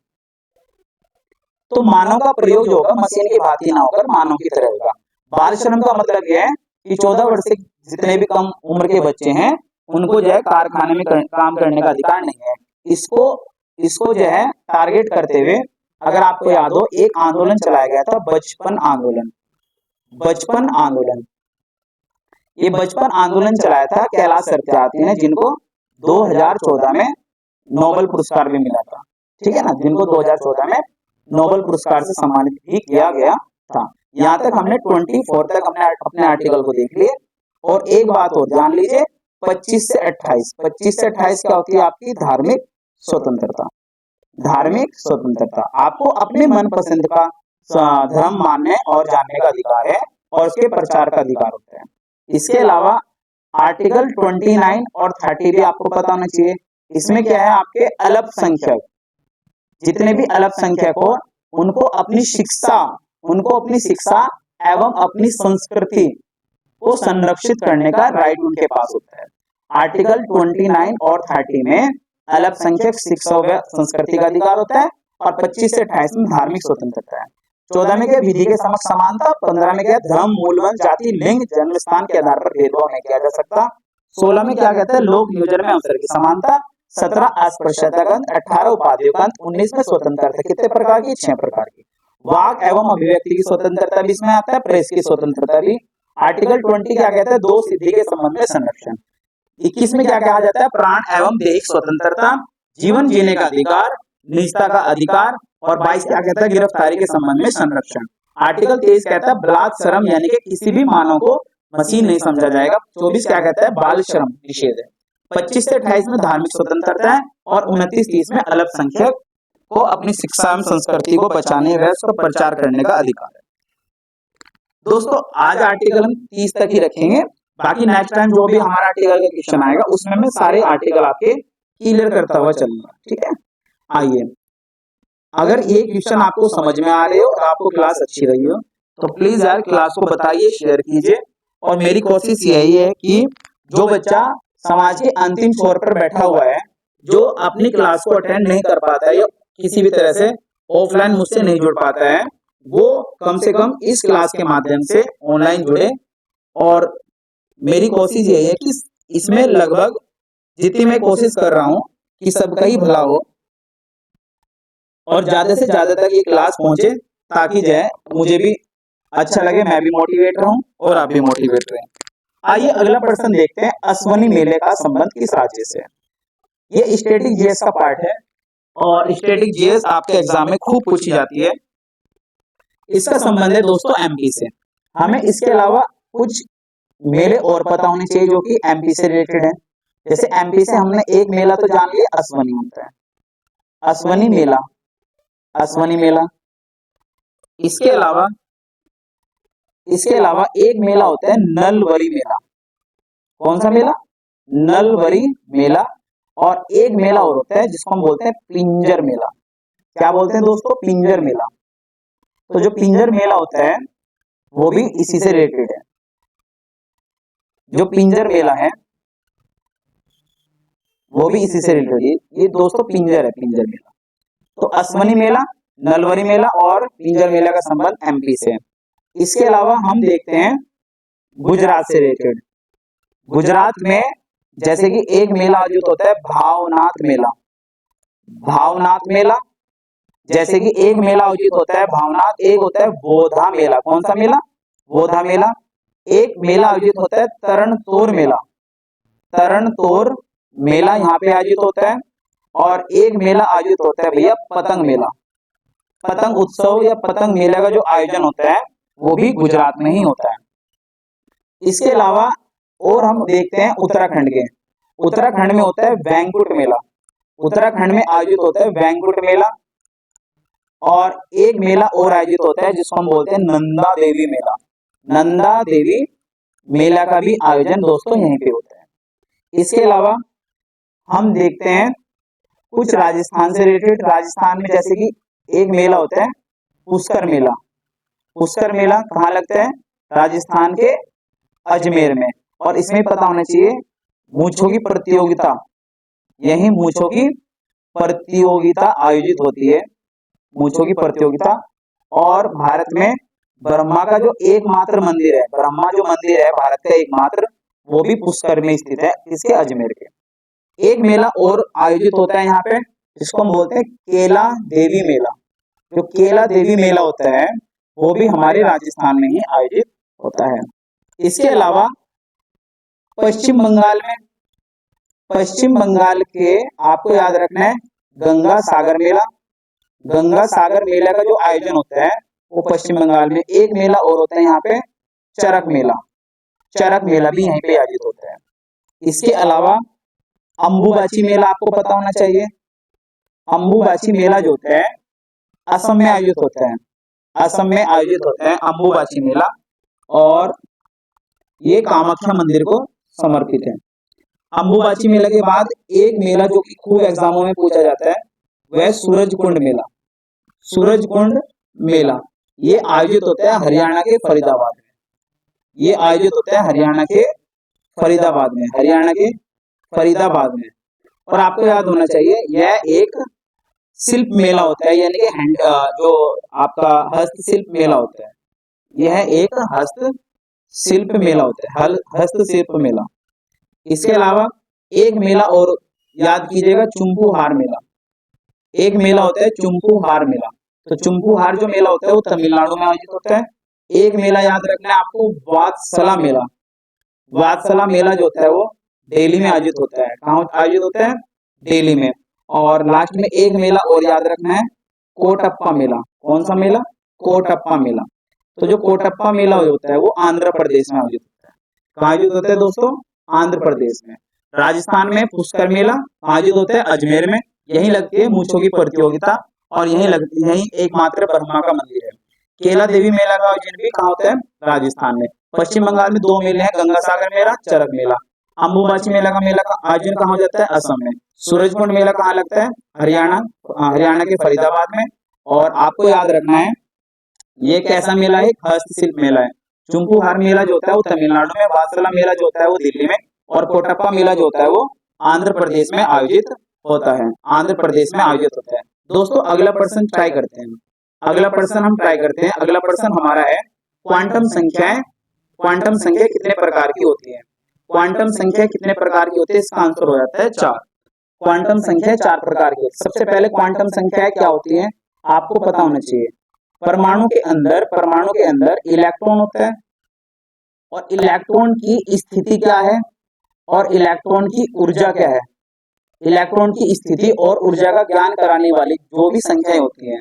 तो मानव का प्रयोग जो होगा मशीन की भांति ना होकर मानव की तरह होगा। बाल श्रम का मतलब यह है कि 14 वर्ष से जितने भी कम उम्र के बच्चे हैं उनको जो है कारखाने में काम करने का अधिकार नहीं है। इसको जो है टारगेट करते हुए अगर आपको याद हो एक आंदोलन चलाया गया था, बचपन आंदोलन। बचपन आंदोलन, ये बचपन आंदोलन चलाया था कैलाश सत्यार्थी ने, जिनको 2014 में नोबेल पुरस्कार भी मिला था। ठीक है ना, जिनको 2014 में नोबेल पुरस्कार से सम्मानित भी किया गया था। यहाँ तक हमने 24 तक हमने अपने आर्टिकल को देख लिए। और एक बात और जान लीजिए, 25 से 28 क्या होती है? आपकी धार्मिक स्वतंत्रता। धार्मिक स्वतंत्रता, आपको अपने मनपसंद का धर्म मानने और जानने का अधिकार है और उसके प्रचार का अधिकार होता है। इसके अलावा आर्टिकल 29 और 30 भी आपको पता होना चाहिए। इसमें क्या है? आपके अल्पसंख्यक, जितने भी अल्पसंख्यक हो उनको अपनी शिक्षा एवं अपनी संस्कृति को संरक्षित करने का राइट उनके पास होता है। आर्टिकल 29 और 30 में अल्पसंख्यक शिक्षा व संस्कृति का अधिकार होता है। और 25 से 28 में धार्मिक स्वतंत्रता है। 14 में क्या विधि के समक्ष समानता। 15 में क्या धर्म, मूलवंश, जाति, लिंग, जन्म स्थान के आधार पर भेदभाव नहीं किया जा सकता। 16 में क्या कहता है लोक नियोजन में अवसर की समानता। 17 अस्पृश्यता का अंत। 18 उपाधियों का अंत। 19 में स्वतंत्रता कितने प्रकार की? 6 प्रकार की। वाक एवं अभिव्यक्ति की स्वतंत्रता भी इसमें आता है, प्रेस की स्वतंत्रता भी। आर्टिकल 20 क्या कहता है दो सिद्धि के संबंध में संरक्षण। 21 में क्या कहा जाता है प्राण एवं देहिक स्वतंत्रता, जीवन जीने का अधिकार, निजता का अधिकार। और 22 क्या कहता है गिरफ्तारी के संबंध में संरक्षण। आर्टिकल 23 कहता है बलात् श्रम यानी कि किसी भी मानव को मशीन नहीं समझा जाएगा। 24 क्या कहता है बाल श्रम निषेध है। 25 से 28 में धार्मिक स्वतंत्रता है। और 29-30 में अल्पसंख्यक को अपनी शिक्षा एवं संस्कृति को बचाने व उसका प्रचार करने का अधिकार है। दोस्तों आज आर्टिकल हम 30 तक ही रखेंगे, बाकी नेक्स्ट टाइम जो भी हमारा आर्टिकल का क्वेश्चन आएगा उसमें मैं सारे आर्टिकल आपके क्लियर करता हुआ चलूंगा। ठीक है, आइए अगर ये क्वेश्चन आपको समझ में आ रहे हो और आपको क्लास अच्छी रही हो तो प्लीज यार क्लास को बताइए, शेयर कीजिए। और मेरी कोशिश यही है कि जो बच्चा समाज के अंतिम छोर पर बैठा हुआ है, जो अपनी क्लास को अटेंड नहीं कर पाता है या किसी भी तरह से ऑफलाइन मुझसे नहीं जुड़ पाता है, वो कम से कम इस क्लास के माध्यम से ऑनलाइन जुड़े। और मेरी कोशिश यही है कि इसमें लगभग जितनी मैं कोशिश कर रहा हूं कि सबका ही भला हो और ज्यादा से ज्यादा तक ये क्लास पहुंचे, ताकि जो है मुझे भी अच्छा लगे, मैं भी मोटिवेट रहूं और आप भी मोटिवेट रहें। आइए अगला प्रश्न देखते हैं, अश्वनी मेले का संबंध किस राज्य से है? ये स्टैटिक जीएस का पार्ट है और स्टैटिक जीएस आपके एग्जाम में खूब पूछी जाती है। इसका संबंध है दोस्तों एमपी से। हमें इसके अलावा कुछ मेले और पता होने चाहिए जो कि एमपी से रिलेटेड है। जैसे एमपी से हमने एक मेला तो जान लिया, अश्वनी होता है, अश्वनी मेला, अश्वनी मेला। इसके अलावा एक मेला होता है नलवरी मेला। कौन सा मेला? नलवरी मेला। और एक मेला और होता है जिसको हम बोलते हैं पिंजर मेला। क्या बोलते हैं दोस्तों? पिंजर मेला। तो जो पिंजर मेला होता है वो भी इसी से रिलेटेड है। जो पिंजर मेला है वो भी इसी से रिलेटेड है। ये दोस्तों पिंजर है, पिंजर मेला। तो अश्वनी मेला, नलवरी मेला और पिंजर मेला का संबंध एमपी से है। इसके अलावा हम देखते हैं गुजरात से रिलेटेड। गुजरात में जैसे कि एक मेला आयोजित होता है भावनाथ मेला, भावनाथ मेला। जैसे कि एक मेला आयोजित होता है भावनाथ, एक होता है बोधा मेला। कौन सा मेला? बोधा मेला। एक मेला आयोजित होता है तरणतोर मेला, तरणतोर मेला यहाँ पे आयोजित होता है। और एक मेला आयोजित होता है भैया पतंग मेला। पतंग उत्सव या पतंग मेला का जो आयोजन होता है वो भी गुजरात में ही होता है। इसके अलावा और हम देखते हैं उत्तराखंड के। उत्तराखंड में होता है वैंकुट मेला, उत्तराखंड में आयोजित होता है वैंकुट मेला। और एक मेला और आयोजित होता है जिसको हम बोलते हैं नंदा देवी मेला। नंदा देवी मेला का भी आयोजन दोस्तों यहीं पे होता है। इसके अलावा हम देखते हैं कुछ राजस्थान से रिलेटेड। राजस्थान में जैसे कि एक मेला होता है पुष्कर मेला। पुष्कर मेला कहाँ लगता है? राजस्थान के अजमेर में। और इसमें पता होना चाहिए मूंछों की प्रतियोगिता, यही मूंछों की प्रतियोगिता आयोजित होती है, मूंछों की प्रतियोगिता। और भारत में ब्रह्मा का जो एकमात्र मंदिर है, ब्रह्मा जो मंदिर है भारत का एकमात्र, वो भी पुष्कर में स्थित है, इसके अजमेर के। एक मेला और आयोजित होता है यहाँ पे, जिसको हम बोलते हैं केला देवी मेला। जो केला देवी मेला होता है वो भी हमारे राजस्थान में ही आयोजित होता है। इसके अलावा पश्चिम बंगाल में, पश्चिम बंगाल के आपको याद रखना है गंगा सागर मेला। गंगा सागर मेला का जो आयोजन होता है वो पश्चिम बंगाल में। एक मेला और होता है यहाँ पे चरक मेला, चरक मेला भी यहीं पे आयोजित होता है। इसके अलावा अंबुबाची मेला आपको पता होना चाहिए। अंबुबाची मेला जो होता है असम में आयोजित होता है, असम में आयोजित होता है अंबुबाची मेला। और ये कामाख्या मंदिर को समर्पित है। अंबुबाची मेला के बाद एक मेला जो कि खूब एग्जामों में पूछा जाता है वह सूरज कुंड मेला। सूरज कुंड मेला ये आयोजित होता है हरियाणा के फरीदाबाद में। ये आयोजित होता है हरियाणा के फरीदाबाद में, हरियाणा के फरीदाबाद में। और आपको याद होना चाहिए यह एक शिल्प मेला होता है, यानी कि जो आपका हस्तशिल्प मेला होता है, यह एक हस्तशिल्प मेला होता है, हस्तशिल्प मेला। इसके अलावा एक मेला और याद कीजिएगा, चुम्पू हार मेला। एक मेला होता है चुम्पू हार मेला। तो चुम्पू हार जो मेला होता है वो तमिलनाडु में आयोजित होता है। एक मेला याद रखना है आपको, वात्सला मेला। वात्सला मेला जो होता है वो दिल्ली में आयोजित होता है। कहाँ आयोजित होता है? दिल्ली में। और लास्ट में एक मेला और याद रखना है, कोटप्पा मेला। कौन सा मेला? कोटप्पा मेला। तो जो कोटप्पा मेला होता है वो आंध्र प्रदेश में आयोजित होता है। कहाँ आयोजित होता है दोस्तों? आंध्र प्रदेश में। राजस्थान में पुष्कर मेला आयोजित होता है अजमेर में। यही लगती है मूंछों की प्रतियोगिता, और यही एकमात्र ब्रह्मा का मंदिर है। केला देवी मेला का आयोजन भी कहाँ होता है? राजस्थान में। पश्चिम बंगाल में दो मेले हैं, गंगा सागर मेला, चरक मेला। अम्बुबाची मेला का आयोजन कहाँ हो जाता है? असम में। सूरजकुंड मेला कहाँ लगता है? हरियाणा के फरीदाबाद में। और आपको याद रखना है ये कैसा मेला है? हस्तशिल्प मेला है। चुम्पू हार मेला जो होता है वो तमिलनाडु में, वात्सला मेला जो होता है वो दिल्ली में, और कोटप्पा मेला जो होता है वो आंध्र प्रदेश में आयोजित होता है। आंध्र प्रदेश में आयोजित होता है। दोस्तों अगला प्रश्न ट्राई करते हैं। अगला प्रश्न हम ट्राई करते हैं। अगला प्रश्न हमारा है, क्वांटम संख्याएं। क्वांटम संख्या कितने प्रकार की होती है? क्वांटम संख्या कितने प्रकार की होती है? इसका आंसर हो जाता है 4। क्वांटम संख्या 4 प्रकार की होती है। सबसे पहले क्वांटम संख्याएं क्या होती है आपको पता होना चाहिए। परमाणु के अंदर इलेक्ट्रॉन होता है, और इलेक्ट्रॉन की स्थिति क्या है, और इलेक्ट्रॉन की ऊर्जा क्या है। इलेक्ट्रॉन की स्थिति और ऊर्जा का ज्ञान कराने वाली जो भी संख्याएं होती हैं,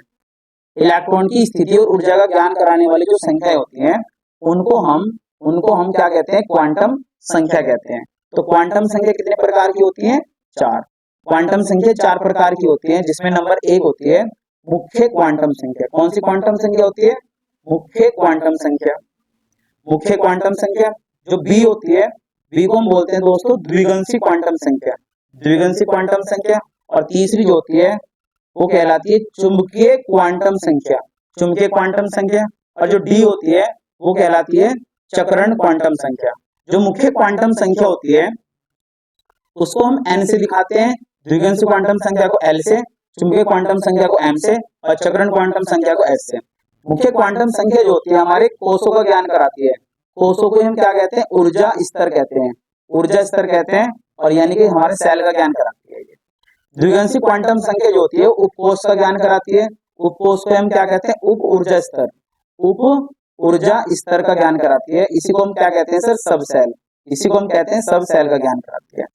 इलेक्ट्रॉन की स्थिति और ऊर्जा का ज्ञान कराने वाली जो संख्याएं होती हैं, उनको हम क्या कहते हैं? क्वांटम संख्या कहते हैं। तो क्वांटम संख्या कितने प्रकार की होती है? 4। क्वांटम संख्या 4 प्रकार की होती है, जिसमें नंबर 1 होती है मुख्य क्वांटम संख्या। कौन सी क्वांटम संख्या होती है? मुख्य क्वांटम संख्या। मुख्य क्वांटम संख्या। जो बी होती है, बी को हम बोलते हैं दोस्तों द्विगंशी क्वांटम संख्या। द्विगंशी क्वांटम संख्या। और तीसरी जो होती है वो कहलाती है चुंबकीय क्वांटम संख्या। चुंबकीय क्वांटम संख्या। और जो डी होती है वो कहलाती है चक्रण क्वांटम संख्या। जो मुख्य क्वांटम संख्या होती है उसको हम एन से दिखाते हैं, द्विगंशी क्वांटम संख्या को एल से, चुंबकीय क्वांटम संख्या को एम से, और चक्रण क्वांटम संख्या को एस से। मुख्य क्वांटम संख्या जो होती है हमारे कोषों का ज्ञान कराती है। कोषों को हम क्या कहते हैं? ऊर्जा स्तर कहते हैं। ऊर्जा स्तर कहते हैं, और यानी कि हमारे सेल का ज्ञान कराती है ये। द्विगंशी क्वांटम संख्या जो होती है उपकोष का ज्ञान कराती है। उपकोष को हम क्या कहते हैं? उप ऊर्जा स्तर। उप ऊर्जा स्तर का ज्ञान कराती है। इसी को हम क्या कहते हैं सर? सब सेल। इसी को हम कहते हैं सब सेल का ज्ञान कराती है।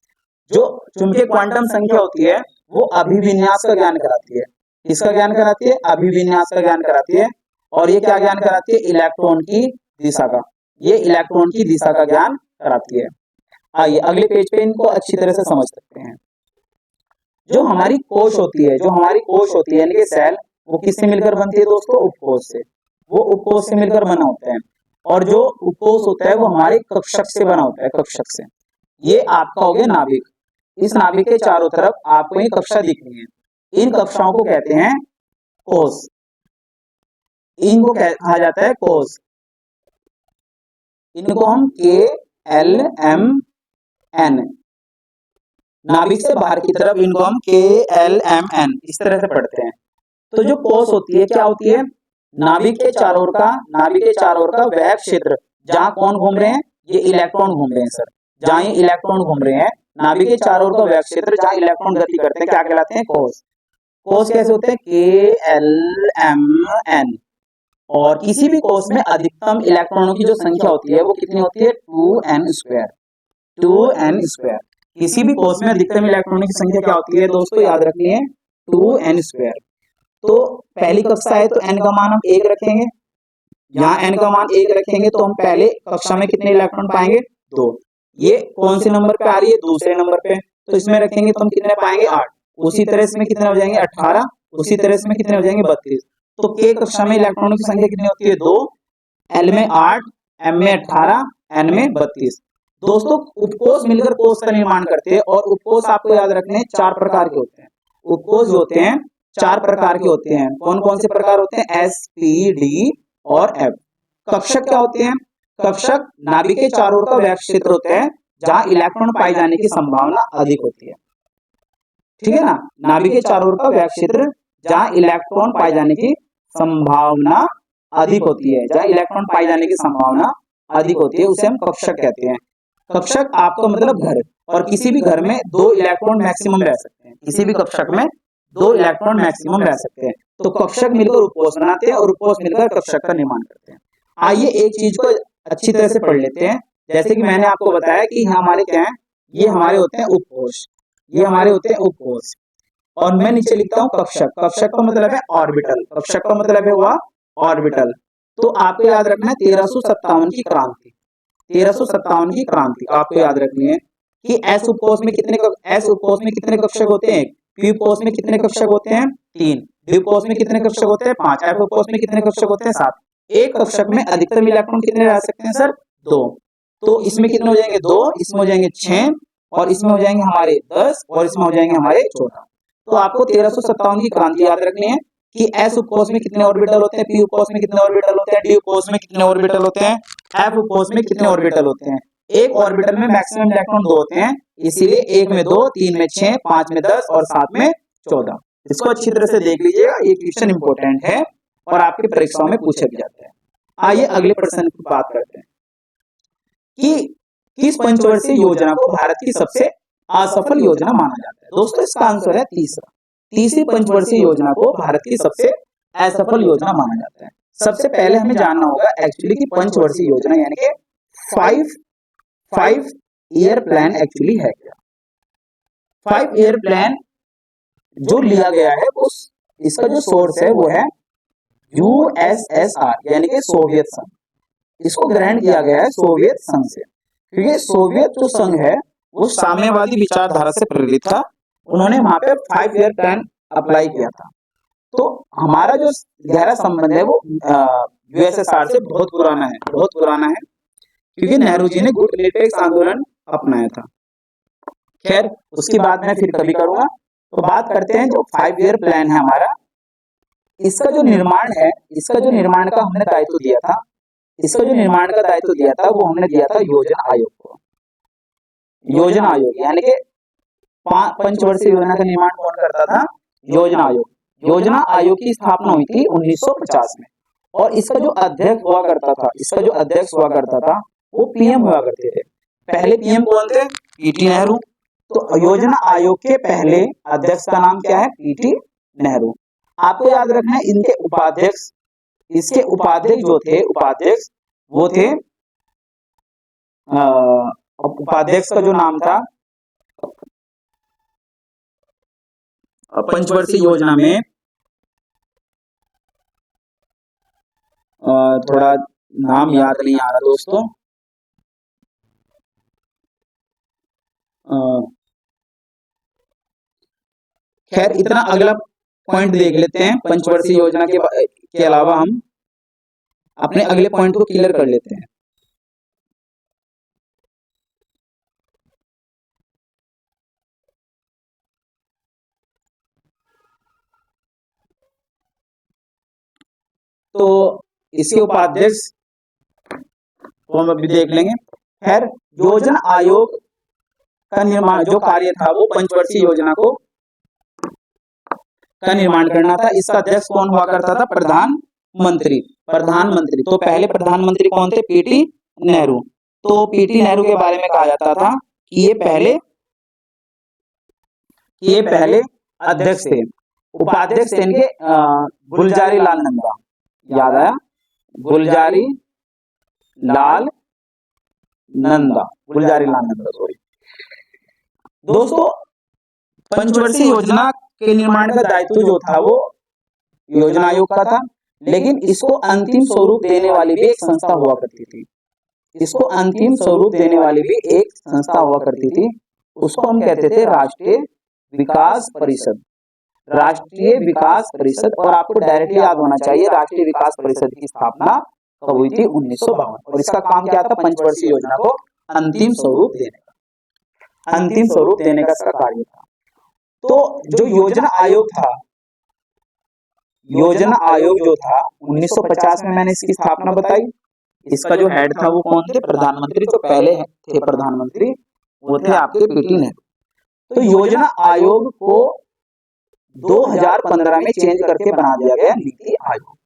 जो चुंबकीय क्वांटम संख्या होती है वो अभिविन्यास का ज्ञान कराती है। किसका ज्ञान कराती है? अभिविन्यास का ज्ञान कराती है। और ये क्या ज्ञान कराती है? इलेक्ट्रॉन की दिशा का। ये इलेक्ट्रॉन की दिशा का ज्ञान कराती है। आइए अगले पेज पे इनको अच्छी तरह से समझ सकते हैं। जो हमारी कोश होती है यानी कि सेल, वो किससे मिलकर बनती है दोस्तों? उपकोष से। वो उपकोष से मिलकर बना होता है। और जो उपकोष होता है वो हमारे कक्षक से बना होता है। कक्षक से। ये आपका हो गया नाभिक। इस नाभिक के चारों तरफ आपको ये कक्षा दिख रही है। इन कक्षाओं को कहते हैं कोष। इनको कहा जाता है कोष। इनको हम KLMN, नाभिक से बाहर की तरफ इनको हम KLMN इस तरह से पढ़ते हैं। तो जो कोष होती है क्या होती है? नाभिक के चारों ओर का वह क्षेत्र जहां कौन घूम रहे हैं? ये इलेक्ट्रॉन घूम रहे हैं सर। जहां ये इलेक्ट्रॉन घूम रहे हैं, नाभिक के चारों ओर का वह क्षेत्र जहां इलेक्ट्रॉन गति करते हैं, क्या कहलाते हैं? कोष। कोष कैसे होते हैं? KLMN। और किसी भी कोष में अधिकतम इलेक्ट्रॉनों की जो संख्या होती है वो कितनी होती है? 2n²। 2n²। किसी भी कोष में अधिकतम इलेक्ट्रॉनों की संख्या क्या होती है दोस्तों? याद रखनी है 2n²। तो पहली कक्षा है तो n का मान हम 1 रखेंगे। यहाँ n का मान 1 रखेंगे तो हम पहले कक्षा में कितने इलेक्ट्रॉन पाएंगे? 2। ये कौन से नंबर पे आ रही है? दूसरे नंबर पे। तो इसमें रखेंगे तो हम कितने पाएंगे? 8। उसी तरह इसमें कितने हो जाएंगे? 18। उसी तरह इसमें कितने हो जाएंगे? 32। तो k कक्षा में इलेक्ट्रॉनों की संख्या कितनी होती है? 2। l में 8, m में 18, n में 32। दोस्तों उपकोष मिलकर कोष का निर्माण करते हैं। और उपकोष आपको याद रखने 4 प्रकार के होते हैं। उपकोष जो होते हैं 4 प्रकार के होते हैं। कौन कौन से प्रकार होते हैं? S, P, D और F। कक्षक क्या होते हैं? कक्षक नाभिक के चारों ओर का वह क्षेत्र होता है जहां इलेक्ट्रॉन पाए जाने की संभावना अधिक होती है। ठीक है ना। नाभिक के चारों ओर का वह क्षेत्र जहां इलेक्ट्रॉन पाए जाने की संभावना अधिक होती है, जहां इलेक्ट्रॉन पाए जाने की संभावना अधिक होती है उसे हम कक्षक कहते हैं। कक्षक आपका मतलब घर, और किसी भी घर में 2 इलेक्ट्रॉन मैक्सिमम रह सकते हैं, किसी भी कक्षक में 2 इलेक्ट्रॉन मैक्सिमम रह सकते हैं। तो कक्षक मिलकर उपकोष बनाते हैं और उपकोष मिलकर कक्षक का निर्माण करते हैं। आइए एक चीज को अच्छी तरह से पढ़ लेते हैं। जैसे कि मैंने आपको बताया कि हमारे क्या है, ये हमारे होते हैं उपकोष, ये हमारे होते हैं उपकोष, और मैं नीचे लिखता हूँ कक्षक। कक्षक का मतलब है ऑर्बिटल, कक्षक का मतलब है हुआ ऑर्बिटल। तो आपको याद रखना है 1357 की क्रांति, 1357 की क्रांति आपको याद रखनी है कि एस उपकोष में कितने कक्षक होते हैं, पी उपकोष में कितने कक्षक होते हैं 3, डी उपकोष में कितने कक्षक होते हैं 5, एफ उपकोष में कितने कक्षक होते हैं 7। एक कक्षक में अधिकतम इलेक्ट्रॉन कितने रह सकते हैं सर 2। तो इसमें कितने हो जाएंगे 2, इसमें हो जाएंगे 6, और इसमें हो जाएंगे हमारे 10, और इसमें हो जाएंगे हमारे 14। तो आपको 1357 की क्रांति याद रखनी है कि एस उपकोष में कितने ऑर्बिटल होते हैं, पी उपकोष में कितने ऑर्बिटल होते हैं, डी उपकोष में कितने ऑर्बिटल होते हैं, एफ उपकोष में कितने ऑर्बिटल होते हैं। एक ऑर्बिटल में मैक्सिमम इलेक्ट्रॉन 2 होते हैं, इसीलिए 1 में 2, 3 में 6, 5 में 10 और 7 में 14। इसको अच्छी तरह से देख लीजिएगा, ये क्वेश्चन इंपॉर्टेंट है और आपकी परीक्षाओं में पूछा भी जाता है। आइए अगले प्रश्न की बात करते हैं कि किस पंचवर्षीय योजना को भारत की सबसे असफल योजना माना जाता है। दोस्तों इसका आंसर है तीसरी पंचवर्षीय योजना को भारत की सबसे असफल योजना माना जाता है। सबसे पहले हमें जानना होगा एक्चुअली कि पंचवर्षीय योजना यानी कि 5 ईयर प्लान एक्चुअली है क्या। 5 ईयर प्लान जो लिया गया है उस इसका जो सोर्स है वो है यूएसएसआर यानी कि सोवियत संघ। इसको ग्रहण किया गया है सोवियत संघ से, क्योंकि सोवियत जो संघ है वो साम्यवादी विचारधारा से प्रेरित था। उन्होंने वहां पे 5 ईयर प्लान अप्लाई किया था। तो हमारा जो गहरा संबंध है वो यूएसएसआर से बहुत पुराना है, क्योंकि नेहरू जी ने गुट निरपेक्ष आंदोलन अपनाया था। खैर उसकी बात मैं फिर कभी करूंगा। तो बात करते हैं जो 5 ईयर प्लान है हमारा, इसका जो निर्माण है, इसका जो निर्माण का हमने दायित्व दिया था, इसका जो निर्माण का दायित्व दिया था वो हमने दिया था योजना आयोग को। योजना आयोग यानी कि पंचवर्षीय योजना का निर्माण कौन करता था, योजना आयोग। योजना आयोग की स्थापना हुई थी 1950 में, और इसका जो अध्यक्ष हुआ करता था वो पीएम हुआ करते थे। पहले पीएम कौन थे, पीटी नेहरू। तो योजना आयोग के पहले अध्यक्ष का नाम क्या है, पीटी नेहरू। आपको याद रखना है इनके उपाध्यक्ष, इसके उपाध्यक्ष जो थे वो थे उपाध्यक्ष का जो नाम था पंचवर्षीय योजना में, थोड़ा नाम याद नहीं आ रहा दोस्तों, खैर इतना अगला पॉइंट देख लेते हैं। पंचवर्षीय योजना के अलावा हम अपने अगले पॉइंट को क्लियर कर लेते हैं। तो इसके उपाध्यक्ष को हम अभी देख लेंगे। खैर योजना आयोग का निर्माण जो कार्य था वो पंचवर्षीय योजना का निर्माण करना था। इसका अध्यक्ष कौन हुआ करता था, प्रधानमंत्री। तो पहले प्रधानमंत्री कौन थे, पीटी नेहरू। तो पीटी नेहरू के बारे में कहा जाता था कि ये पहले अध्यक्ष थे। उपाध्यक्ष थे इनके गुलजारी लाल नंदा, याद आया, गुलजारी लाल नंदा सॉरी। दोस्तों पंचवर्षीय योजना के निर्माण का दायित्व जो था वो योजना आयोग का था, लेकिन इसको अंतिम स्वरूप देने वाली भी एक संस्था हुआ करती थी। उसको हम कहते थे राष्ट्रीय विकास परिषद। और आपको डायरेक्टली याद होना चाहिए राष्ट्रीय विकास परिषद की स्थापना कब हुई थी, 1952। और इसका काम क्या था, पंचवर्षीय योजना को अंतिम स्वरूप देने का इसका कार्य था। तो जो योजना आयोग जो था 1950 में मैंने इसकी स्थापना बताई। इसका जो हेड था वो कौन थे, प्रधानमंत्री। जो पहले थे प्रधानमंत्री वो थे आपके पीटी नेहरू। तो योजना आयोग को 2015 में चेंज करके बना दिया गया नीति आयोग।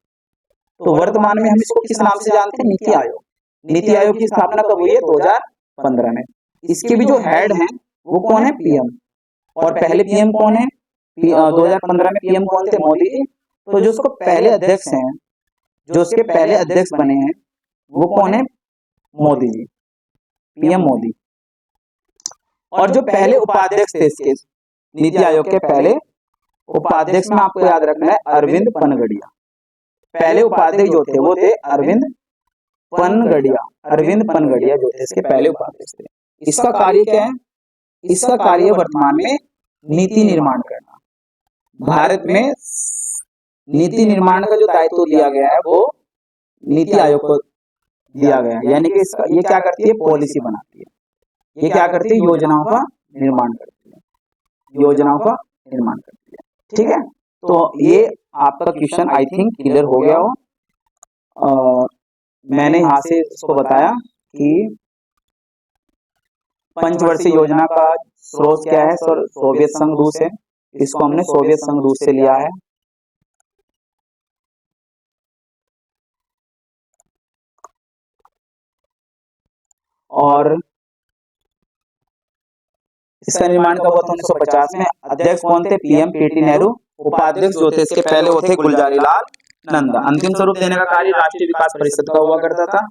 तो वर्तमान में हम इसको किस नाम से जानते हैं? नीति आयोग। नीति आयोग की स्थापना कब हुई है? 2015 में। इसके भी जो हेड हैं वो कौन है? पीएम। और पहले पीएम कौन है? 2015 में पीएम कौन थे? मोदी जी। तो जो उसको पहले अध्यक्ष हैं, जो उसके पहले अध्यक्ष बने हैं वो कौन है? मोदी जी, पीएम मोदी। और जो पहले उपाध्यक्ष थे इसके नीति आयोग के पहले उपाध्यक्ष में आपको याद रखना है अरविंद पनगड़िया। पहले उपाध्यक्ष जो थे वो थे अरविंद पनगड़िया। अरविंद पनगड़िया जो थे इसके पहले उपाध्यक्ष थे। इसका कार्य क्या है? इसका कार्य वर्तमान में नीति निर्माण करना। भारत में नीति निर्माण का जो दायित्व दिया गया है वो नीति आयोग को दिया गया है। यानी कि इसका ये क्या करती है? पॉलिसी बनाती है। ये क्या करती है? योजनाओं का निर्माण करती है। योजनाओं का निर्माण करती है। ठीक है, तो ये आपका क्वेश्चन आई थिंक क्लियर हो गया हो। मैंने यहाँ से इसको बताया कि पंचवर्षीय योजना का स्रोत क्या है? सर, सोवियत संघ रूस है। इसको हमने सोवियत संघ रूस से लिया है। और इसका निर्माण कब हुआ था? 1950 में। अध्यक्ष कौन थे? PM PT Nehru. उपाध्यक्ष जो थे इसके पहले वो थे गुलजारी लाल नंदा। अंतिम स्वरूप देने का कार्य राष्ट्रीय विकास परिषद का हुआ करता था।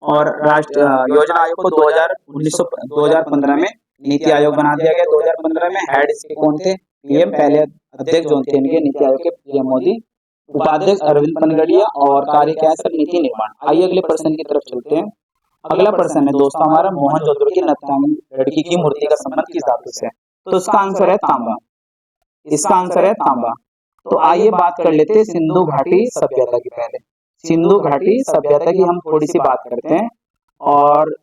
और राष्ट्रीय योजना आयोग को 2015 में नीति आयोग बना दिया गया। 2015 में हेड इसके कौन थे? पीएम। पहले अध्यक्ष जो थे इनके नीति आयोग के पीएम मोदी। उपाध्यक्ष अरविंद पनगड़िया। और कार्य क्या है सर? नीति निर्माण। आइए अगले प्रश्न की तरफ चलते हैं। अगला प्रश्न है दोस्तों हमारा, मोहनजोदड़ो की नर्तकी लड़की की मूर्ति का संबंध किस धातु से है? तो इसका आंसर है तांबा। इसका आंसर है तांबा। तो आइए बात कर लेते हैं सिंधु घाटी सभ्यता की। पहले सिंधु घाटी सभ्यता की हम थोड़ी सी बात करते हैं। और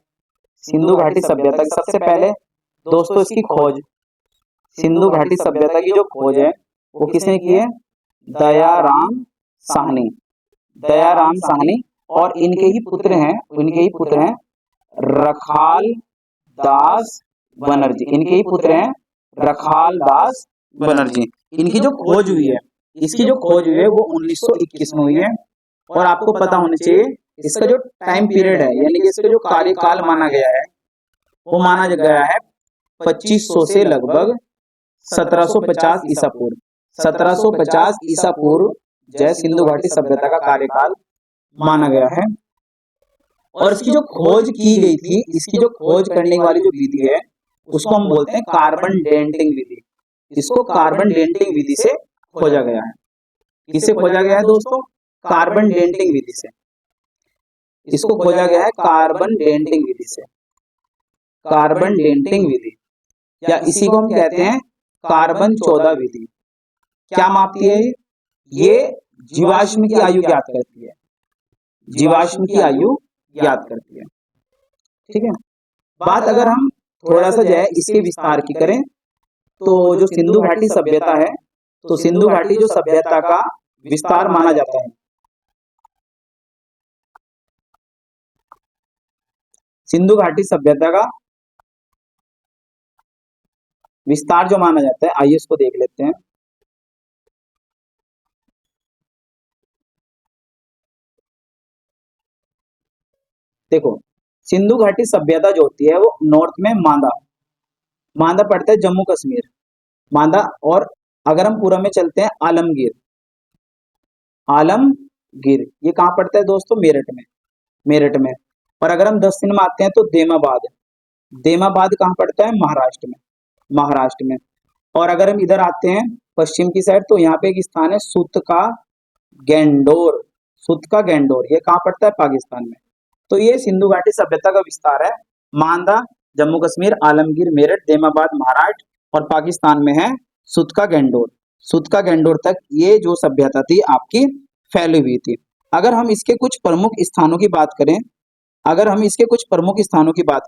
सिंधु घाटी सभ्यता की सबसे पहले दोस्तों इसकी खोज, सिंधु घाटी सभ्यता की जो खोज है वो किसने की है? दयाराम साहनी। दयाराम साहनी। और इनके ही पुत्र हैं रखाल दास बनर्जी। इनके ही पुत्र हैं रखाल दास बनर्जी। इनकी जो खोज हुई है, इसकी जो खोज हुई है वो 1921 में हुई है। और आपको पता होना चाहिए इसका जो टाइम पीरियड है, यानी कि इसका जो कार्यकाल माना गया है वो माना गया है 2500 से लगभग 1750 ईसा पूर्व। 1750 ईसा पूर्व जय सिंधु घाटी सभ्यता का कार्यकाल माना गया है। और इसकी जो खोज की गई थी, इसकी जो खोज करने वाली जो विधि है उसको हम बोलते हैं कार्बन डेटिंग विधि। इसको कार्बन डेटिंग विधि से खोजा गया है। किससे खोजा गया है दोस्तों? कार्बन डेटिंग विधि से। इसको खोजा गया है कार्बन डेटिंग विधि से। कार्बन डेटिंग विधि, या इसी को हम कहते हैं कार्बन 14 विधि। क्या मापती है? ये जीवाश्म की आयु ज्ञात करती है। जीवाश्म की आयु ज्ञात करती है। ठीक है, बात अगर हम थोड़ा सा जो है इसके विस्तार की करें तो जो सिंधु घाटी सभ्यता है, तो सिंधु घाटी जो सभ्यता का विस्तार माना जाता है, सिंधु घाटी सभ्यता का विस्तार जो माना जाता है, आइए इसको देख लेते हैं। देखो, सिंधु घाटी सभ्यता जो होती है वो नॉर्थ में मांदा पड़ता है, जम्मू कश्मीर मांदा। और अगर हम पूरा में चलते हैं आलमगीर ये कहाँ पड़ता है दोस्तों? मेरठ में। और अगर हम दक्षिण में आते हैं तो देमाबाद कहाँ पड़ता है? महाराष्ट्र में। और अगर हम इधर आते हैं पश्चिम की साइड तो यहाँ पे एक स्थान है सुत का गेंडोर। ये कहाँ पड़ता है? पाकिस्तान में। तो ये सिंधु घाटी सभ्यता का विस्तार है। मांदा जम्मू कश्मीर, आलमगीर मेरठ, देमाबाद महाराष्ट्र, और पाकिस्तान में है सुत का गेंडोर तक ये जो सभ्यता थी आपकी फैली हुई थी। अगर हम इसके कुछ प्रमुख स्थानों की बात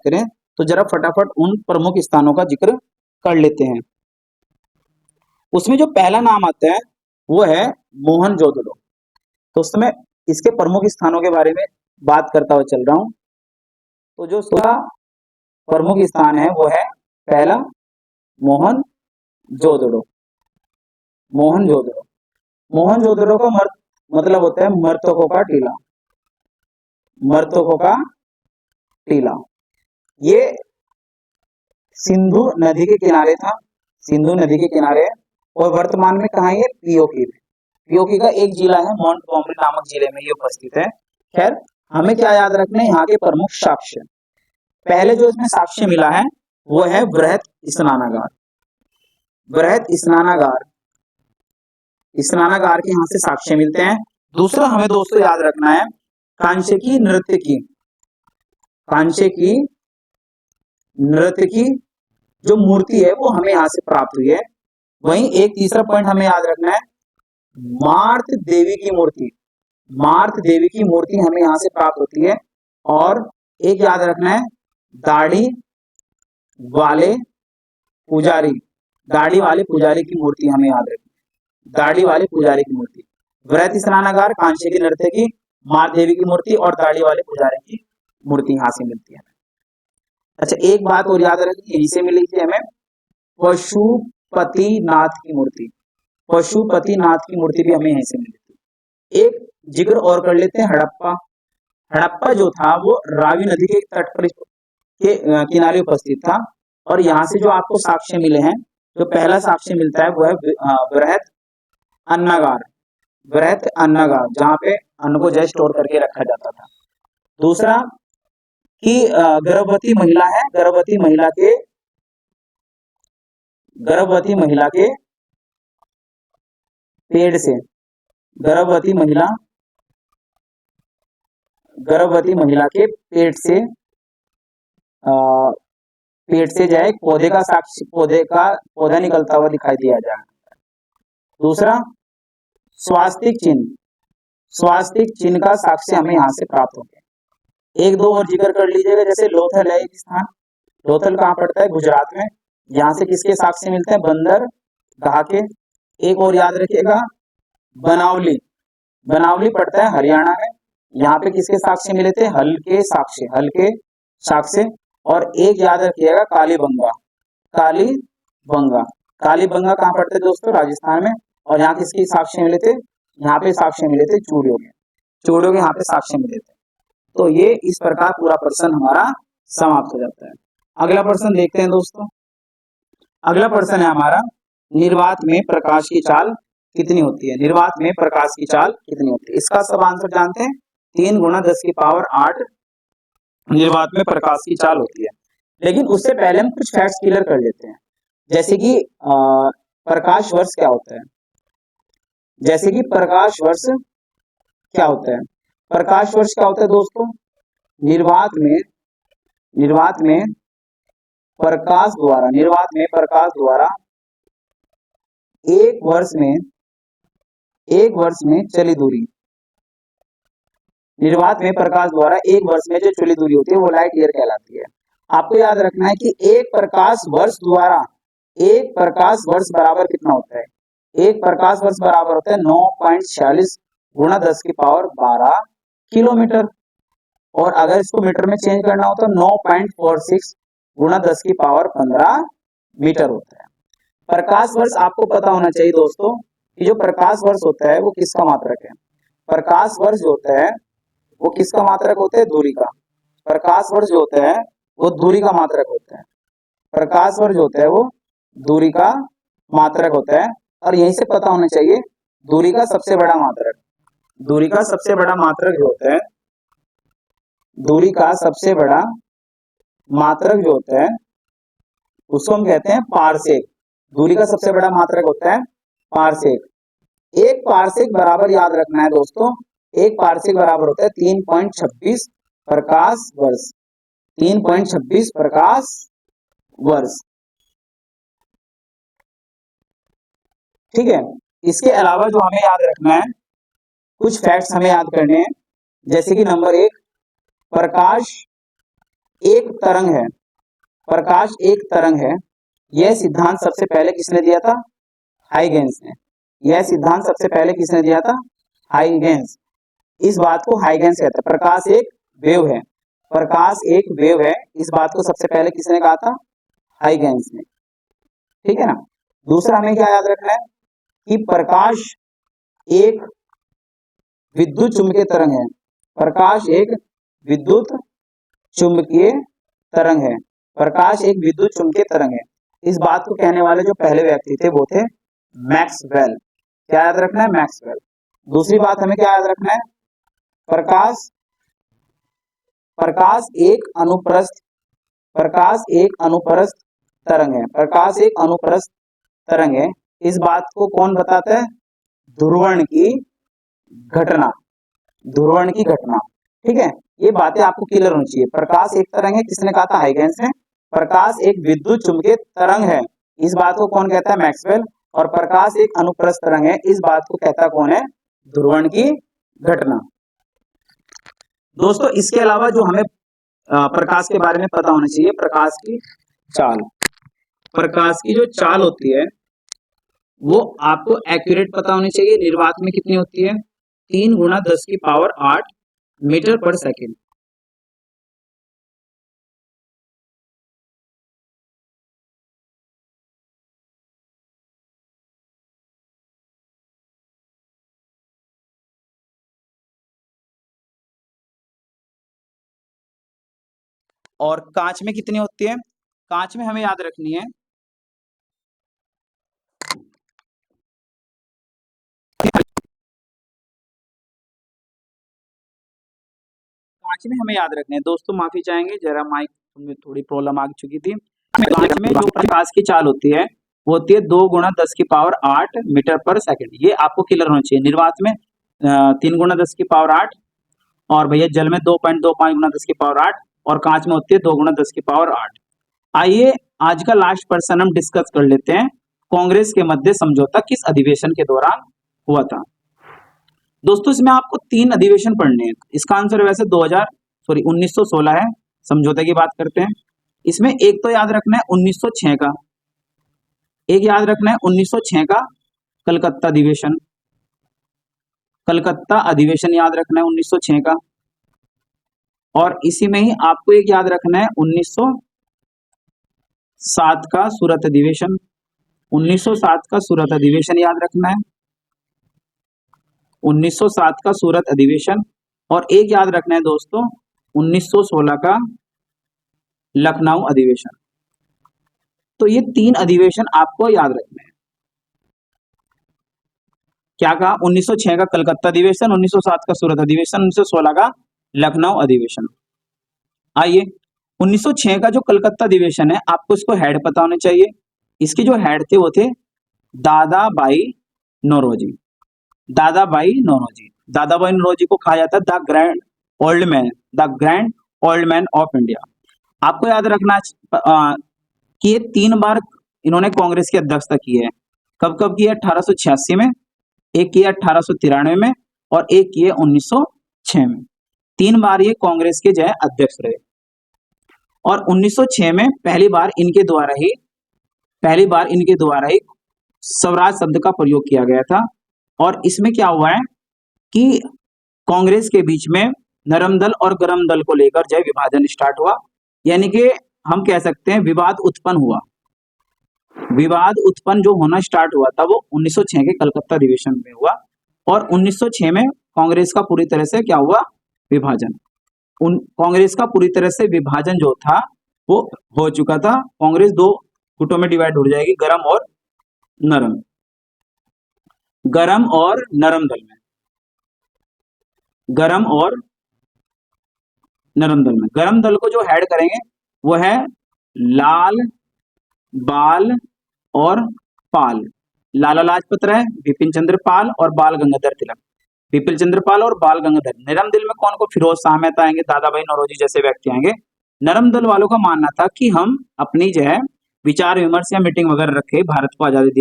करें तो जरा फटाफट उन प्रमुख स्थानों का जिक्र कर लेते हैं। उसमें जो पहला नाम आता है वो है मोहनजोदड़ो। तो उस समय इसके प्रमुख स्थानों के बारे में बात करता हुआ चल रहा हूं। तो जो उसका प्रमुख स्थान है वो है पहला मोहनजोदड़ो। मोहनजोदड़ो, मोहनजोदड़ो का मतलब होता है मृतकों का टीला। मृतकों का टीला। ये सिंधु नदी के किनारे था, सिंधु नदी के किनारे। और वर्तमान में कहाँ है ये? पीओके। पीओके का एक जिला है मोंटगोमरी नामक जिले में ये उपस्थित है। खैर, हमें क्या याद रखना है? यहाँ के प्रमुख साक्ष्य। पहले जो इसमें साक्ष्य मिला है वो है बृहत स्नानागार। बृहत स्नानागार, स्नानागार के यहाँ से साक्ष्य मिलते हैं। दूसरा हमें दोस्तों याद रखना है कांस्य की नृत्य की, कांस्य की नृत्य की जो मूर्ति है वो हमें यहाँ से प्राप्त हुई है। वहीं एक तीसरा पॉइंट हमें याद रखना है मार्त देवी की मूर्ति। मार्त देवी की मूर्ति हमें यहाँ से प्राप्त होती है। और एक याद रखना है दाढ़ी वाले पुजारी, दाढ़ी वाले पुजारी की मूर्ति हमें याद रखनी है। दाढ़ी वाले पुजारी की मूर्ति, बृहत स्नानागार, कांस्य की नृत्य की, मार्त देवी की मूर्ति और दाढ़ी वाले पुजारी की मूर्ति यहाँ से मिलती है। अच्छा, एक बात और याद रखिए, यहीं से मिली थी हमें पशुपतिनाथ की मूर्ति। पशुपतिनाथ की मूर्ति भी हमें यहीं से मिली थी। एक जिक्र और कर लेते हैं हड़प्पा। हड़प्पा जो था वो रावी नदी के तट पर के किनारे उपस्थित था। और यहाँ से जो आपको साक्ष्य मिले हैं, जो पहला साक्ष्य मिलता है वो है बृहत अन्नागार। बृहत अन्नागार, जहाँ पे अन्न को जल स्टोर करके रखा जाता था। दूसरा कि गर्भवती महिला है, गर्भवती महिला के पेट से, गर्भवती महिला के पेट से जो है पौधे का साक्ष्य, पौधा निकलता हुआ दिखाई दिया जाए। दूसरा स्वास्तिक चिन्ह, स्वास्तिक चिन्ह का साक्ष्य हमें यहाँ से प्राप्त हो गया। एक दो और जिक्र कर लीजिएगा, जैसे लोथल है एक स्थान। लोथल कहाँ पड़ता है? गुजरात में। यहाँ से किसके साक्ष्य मिलते हैं? बंदरगाह के। एक और याद रखिएगा बनावली, बनावली पड़ता है हरियाणा में। यहाँ पे किसके साक्ष्य मिले थे? हल के साक्ष्य, हल के साक्ष्य। और एक याद रखिएगा कालीबंगा, कालीबंगा, कालीबंगा कहाँ पड़ता है दोस्तों? राजस्थान में। और यहाँ किसके साक्ष्य मिले थे? यहाँ पे साक्ष्य मिले थे चूड़ियों के, चूड़ियों के यहाँ पे साक्ष्य मिले थे। तो ये इस प्रकार पूरा प्रश्न हमारा समाप्त हो जाता है। अगला प्रश्न देखते हैं दोस्तों। अगला प्रश्न है हमारा निर्वात में प्रकाश की चाल कितनी होती है? निर्वात में प्रकाश की चाल कितनी होती है? इसका सब आंसर जानते हैं, 3 × 10⁸ निर्वात में प्रकाश की चाल होती है। लेकिन उससे पहले हम कुछ फैक्ट्स क्लियर कर लेते हैं, जैसे कि प्रकाश वर्ष क्या होता है। जैसे कि प्रकाश वर्ष क्या होता है? प्रकाश वर्ष क्या होता है दोस्तों? निर्वात में प्रकाश द्वारा एक वर्ष में चली दूरी, निर्वात में प्रकाश द्वारा एक वर्ष में जो चली दूरी होती है वो लाइट ईयर कहलाती है। आपको याद रखना है कि एक प्रकाश वर्ष बराबर कितना होता है? एक प्रकाश वर्ष बराबर होता है 9.46 × 10⁻12 किलोमीटर। और अगर इसको मीटर में चेंज करना हो तो 9.46 × 10⁻15 मीटर होता है। प्रकाश वर्ष आपको पता होना चाहिए दोस्तों कि जो प्रकाश वर्ष होता है वो किसका मात्रक है? प्रकाश वर्ष जो होता है वो किसका मात्रक होता है? दूरी का। प्रकाश वर्ष जो होता है वो दूरी का मात्रक होता है। प्रकाश वर्ष जो होता है वो दूरी का मात्रक होता है। और यहीं से पता होना चाहिए दूरी का सबसे बड़ा मात्रक, दूरी का सबसे बड़ा मात्रक जो होता है, दूरी का सबसे बड़ा मात्रक जो होता है उसको हम कहते हैं पारसेक। दूरी का सबसे बड़ा मात्रक होता है पारसेक। एक पारसेक बराबर याद रखना है दोस्तों, एक पारसेक बराबर होता है 3.26 प्रकाश वर्ष, 3.26 प्रकाश वर्ष। ठीक है। इसके अलावा जो हमें याद रखना है, कुछ फैक्ट्स हमें याद करने हैं, जैसे कि नंबर 1, प्रकाश एक तरंग है। प्रकाश एक तरंग है, यह सिद्धांत सबसे पहले किसने दिया था? हाइगेंस ने। यह सिद्धांत सबसे पहले किसने दिया था? हाइगेंस। इस बात को हाइगेंस कहते हैं। प्रकाश एक वेव है, प्रकाश एक वेव है, इस बात को सबसे पहले किसने कहा था? हाइगेंस ने। ठीक है ना। दूसरा हमें क्या याद रखना है कि प्रकाश एक विद्युत चुंबकीय तरंग है। प्रकाश एक विद्युत चुंबकीय तरंग है। प्रकाश एक विद्युत चुंबकीय तरंग है। इस बात को कहने वाले जो पहले व्यक्ति थे वो थे मैक्सवेल। क्या याद रखना है? मैक्सवेल। दूसरी बात हमें क्या याद रखना है? प्रकाश प्रकाश एक अनुप्रस्थ प्रकाश एक अनुप्रस्थ तरंग है। प्रकाश एक अनुप्रस्थ तरंग है। इस बात को कौन बताता है? ध्रुवण की घटना। ध्रुवण की घटना। ठीक है, ये बातें आपको क्लियर होनी चाहिए। प्रकाश एक तरंग है, किसने कहा था? हाइगेंस ने। प्रकाश एक विद्युत चुंबकीय तरंग है, इस बात को कौन कहता है? मैक्सवेल। और प्रकाश एक अनुप्रस्थ तरंग है, इस बात को कहता कौन है? ध्रुवण की घटना। दोस्तों इसके अलावा जो हमें प्रकाश के बारे में पता होना चाहिए, प्रकाश की चाल। प्रकाश की जो चाल होती है वो आपको एक्यूरेट पता होनी चाहिए। निर्वात में कितनी होती है? 3 × 10⁸ मीटर पर सेकेंड। और कांच में कितनी होती है? कांच में हमें याद रखनी है कांच में हमें याद रखने हैं दोस्तों, माफी चाहेंगे, जरा माइक में थोड़ी प्रॉब्लम आ चुकी थी। कांच में जो प्रकाश की चाल होती है वो होती है 2 × 10⁸ मीटर पर सेकेंड। ये आपको क्लियर होना चाहिए। निर्वात में 3 × 10⁸, और भैया जल में 2.25 × 10⁸, और कांच में होती है 2 × 10⁸। आइए आज का लास्ट पर्सन हम डिस्कस कर लेते हैं। कांग्रेस के मध्य समझौता किस अधिवेशन के दौरान हुआ था? दोस्तों इसमें आपको 3 अधिवेशन पढ़ने हैं। इसका आंसर वैसे 1916 है। समझौते की बात करते हैं। इसमें एक तो याद रखना है 1906 का, एक याद रखना है 1906 का कलकत्ता अधिवेशन। कलकत्ता अधिवेशन याद रखना है 1906 का। और इसी में ही आपको एक याद रखना है 1907 का सूरत अधिवेशन। 1907 का सूरत अधिवेशन याद रखना है, 1907 का सूरत अधिवेशन। और एक याद रखना है दोस्तों 1916 का लखनऊ अधिवेशन। तो ये 3 अधिवेशन आपको याद रखने हैं। क्या कहा? 1906 का कलकत्ता अधिवेशन, 1907 का सूरत अधिवेशन, 1916 का लखनऊ अधिवेशन। आइए 1906 का जो कलकत्ता अधिवेशन है, आपको इसको हेड पता होने चाहिए। इसके जो हेड थे वो थे दादाबाई नौरोजी। दादाबाई नौरोजी। दादाबाई नौरोजी को कहा जाता है the grand old man, the grand old man of India. आपको याद रखना कि ये 3 बार इन्होंने कांग्रेस की अध्यक्षता की है। कब कब की है? 1886 में, एक की है 1893 में, और एक की है 1906 में। 3 बार ये कांग्रेस के जो है अध्यक्ष रहे। और 1906 में पहली बार इनके द्वारा ही स्वराज शब्द का प्रयोग किया गया था। और इसमें क्या हुआ है कि कांग्रेस के बीच में नरम दल और गरम दल को लेकर जो है विभाजन स्टार्ट हुआ। यानी कि हम कह सकते हैं विवाद उत्पन्न हुआ। विवाद उत्पन्न जो होना स्टार्ट हुआ था वो 1906 के कलकत्ता अधिवेशन में हुआ। और 1906 में कांग्रेस का पूरी तरह से क्या हुआ? विभाजन। कांग्रेस का पूरी तरह से विभाजन जो था वो हो चुका था। कांग्रेस 2 गुटों में डिवाइड हो जाएगी, गरम और नरम दल में। गरम और नरम दल में। गरम दल को जो हेड करेंगे वो है लाल, बाल और पाल। लाला लाजपत राय, बिपिन चंद्र पाल और बाल गंगाधर तिलक। बिपिन चंद्र पाल और बाल गंगाधर। नरम दल में कौन को? फिरोज शाह मेहता आएंगे, दादाभाई नौरोजी जैसे व्यक्ति आएंगे। नरम दल वालों का मानना था कि हम अपनी जो है विचार विमर्श या मीटिंग वगैरह रखे भारत को आजादी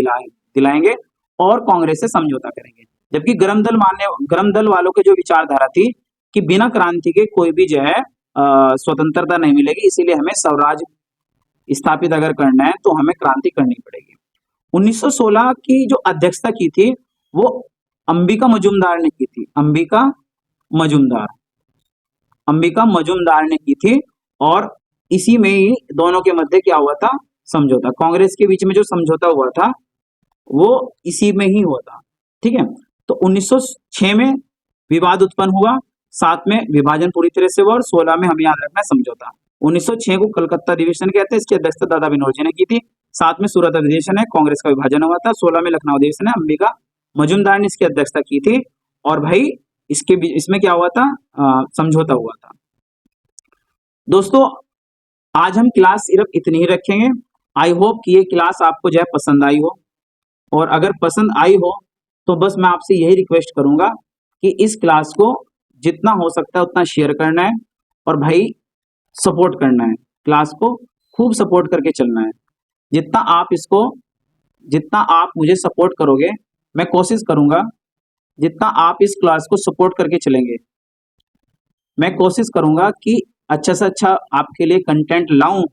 दिलाएंगे और कांग्रेस से समझौता करेंगे। जबकि गरम दल वालों की जो विचारधारा थी कि बिना क्रांति के कोई भी जो है स्वतंत्रता नहीं मिलेगी, इसीलिए हमें स्वराज स्थापित अगर करना है तो हमें क्रांति करनी पड़ेगी। 1916 की जो अध्यक्षता की थी वो अंबिका मजूमदार ने की थी। अंबिका मजूमदार ने की थी। और इसी में ही दोनों के मध्य क्या हुआ था? समझौता, कांग्रेस के बीच में जो समझौता हुआ था वो इसी में ही हुआ था। ठीक है, तो 1906 में विवाद उत्पन्न हुआ, 7 में विभाजन पूरी तरह से हुआ और 16 में हमें याद रखना है समझौता। 1906 को कलकत्ता अधिवेशन कहते हैं, इसकी अध्यक्षता दादा विनोद जी ने की थी। 7 में सूरत अधिवेशन है, कांग्रेस का विभाजन हुआ था। 16 में लखनऊ अधिवेशन है, अंबिका मजूमदार ने इसकी अध्यक्षता की थी। और भाई इसमें क्या हुआ था, समझौता हुआ था। दोस्तों आज हम क्लास सिर्फ इतनी ही रखेंगे। आई होप कि ये क्लास आपको जो है पसंद आई हो, और अगर पसंद आई हो तो बस मैं आपसे यही रिक्वेस्ट करूंगा कि इस क्लास को जितना हो सकता है उतना शेयर करना है, और भाई सपोर्ट करना है, क्लास को खूब सपोर्ट करके चलना है। जितना आप मुझे सपोर्ट करोगे, मैं कोशिश करूंगा जितना आप इस क्लास को सपोर्ट करके चलेंगे, मैं कोशिश करूंगा कि अच्छा से अच्छा आपके लिए कंटेंट लाऊं,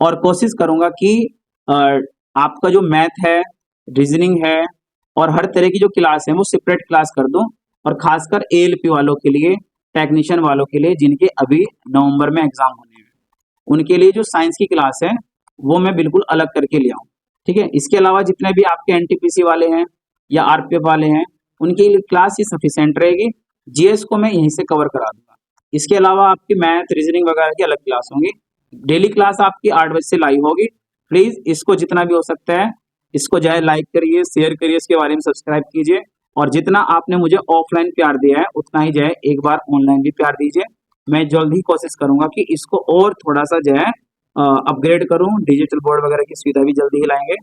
और कोशिश करूंगा कि आपका जो मैथ है, रीजनिंग है और हर तरह की जो क्लास है वो सेपरेट क्लास कर दूं, और खासकर एएलपी वालों के लिए, टेक्नीशियन वालों के लिए जिनके अभी नवंबर में एग्जाम होने हैं, उनके लिए जो साइंस की क्लास है वो मैं बिल्कुल अलग करके ले आऊं। ठीक है, इसके अलावा जितने भी आपके एनटीपीसी वाले हैं या आरपीएफ वाले हैं उनके लिए क्लास ही सफिशिएंट रहेगी। जीएस को मैं यहीं से कवर करा दूंगा। इसके अलावा आपकी मैथ, रीजनिंग वगैरह की अलग क्लास होंगी। डेली क्लास आपकी 8 बजे से लाइव होगी। प्लीज इसको जितना भी हो सकता है इसको जो है लाइक करिए, शेयर करिए, इसके बारे में सब्सक्राइब कीजिए, और जितना आपने मुझे ऑफलाइन प्यार दिया है उतना ही जो है एक बार ऑनलाइन भी प्यार दीजिए। मैं जल्द ही कोशिश करूंगा कि इसको और थोड़ा सा जो है अपग्रेड करूं, डिजिटल बोर्ड वगैरह की सुविधा भी जल्दी ही लाएंगे।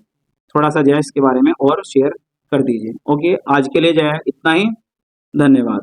थोड़ा सा जो है इसके बारे में और शेयर कर दीजिए। ओके, आज के लिए जो है इतना ही। धन्यवाद।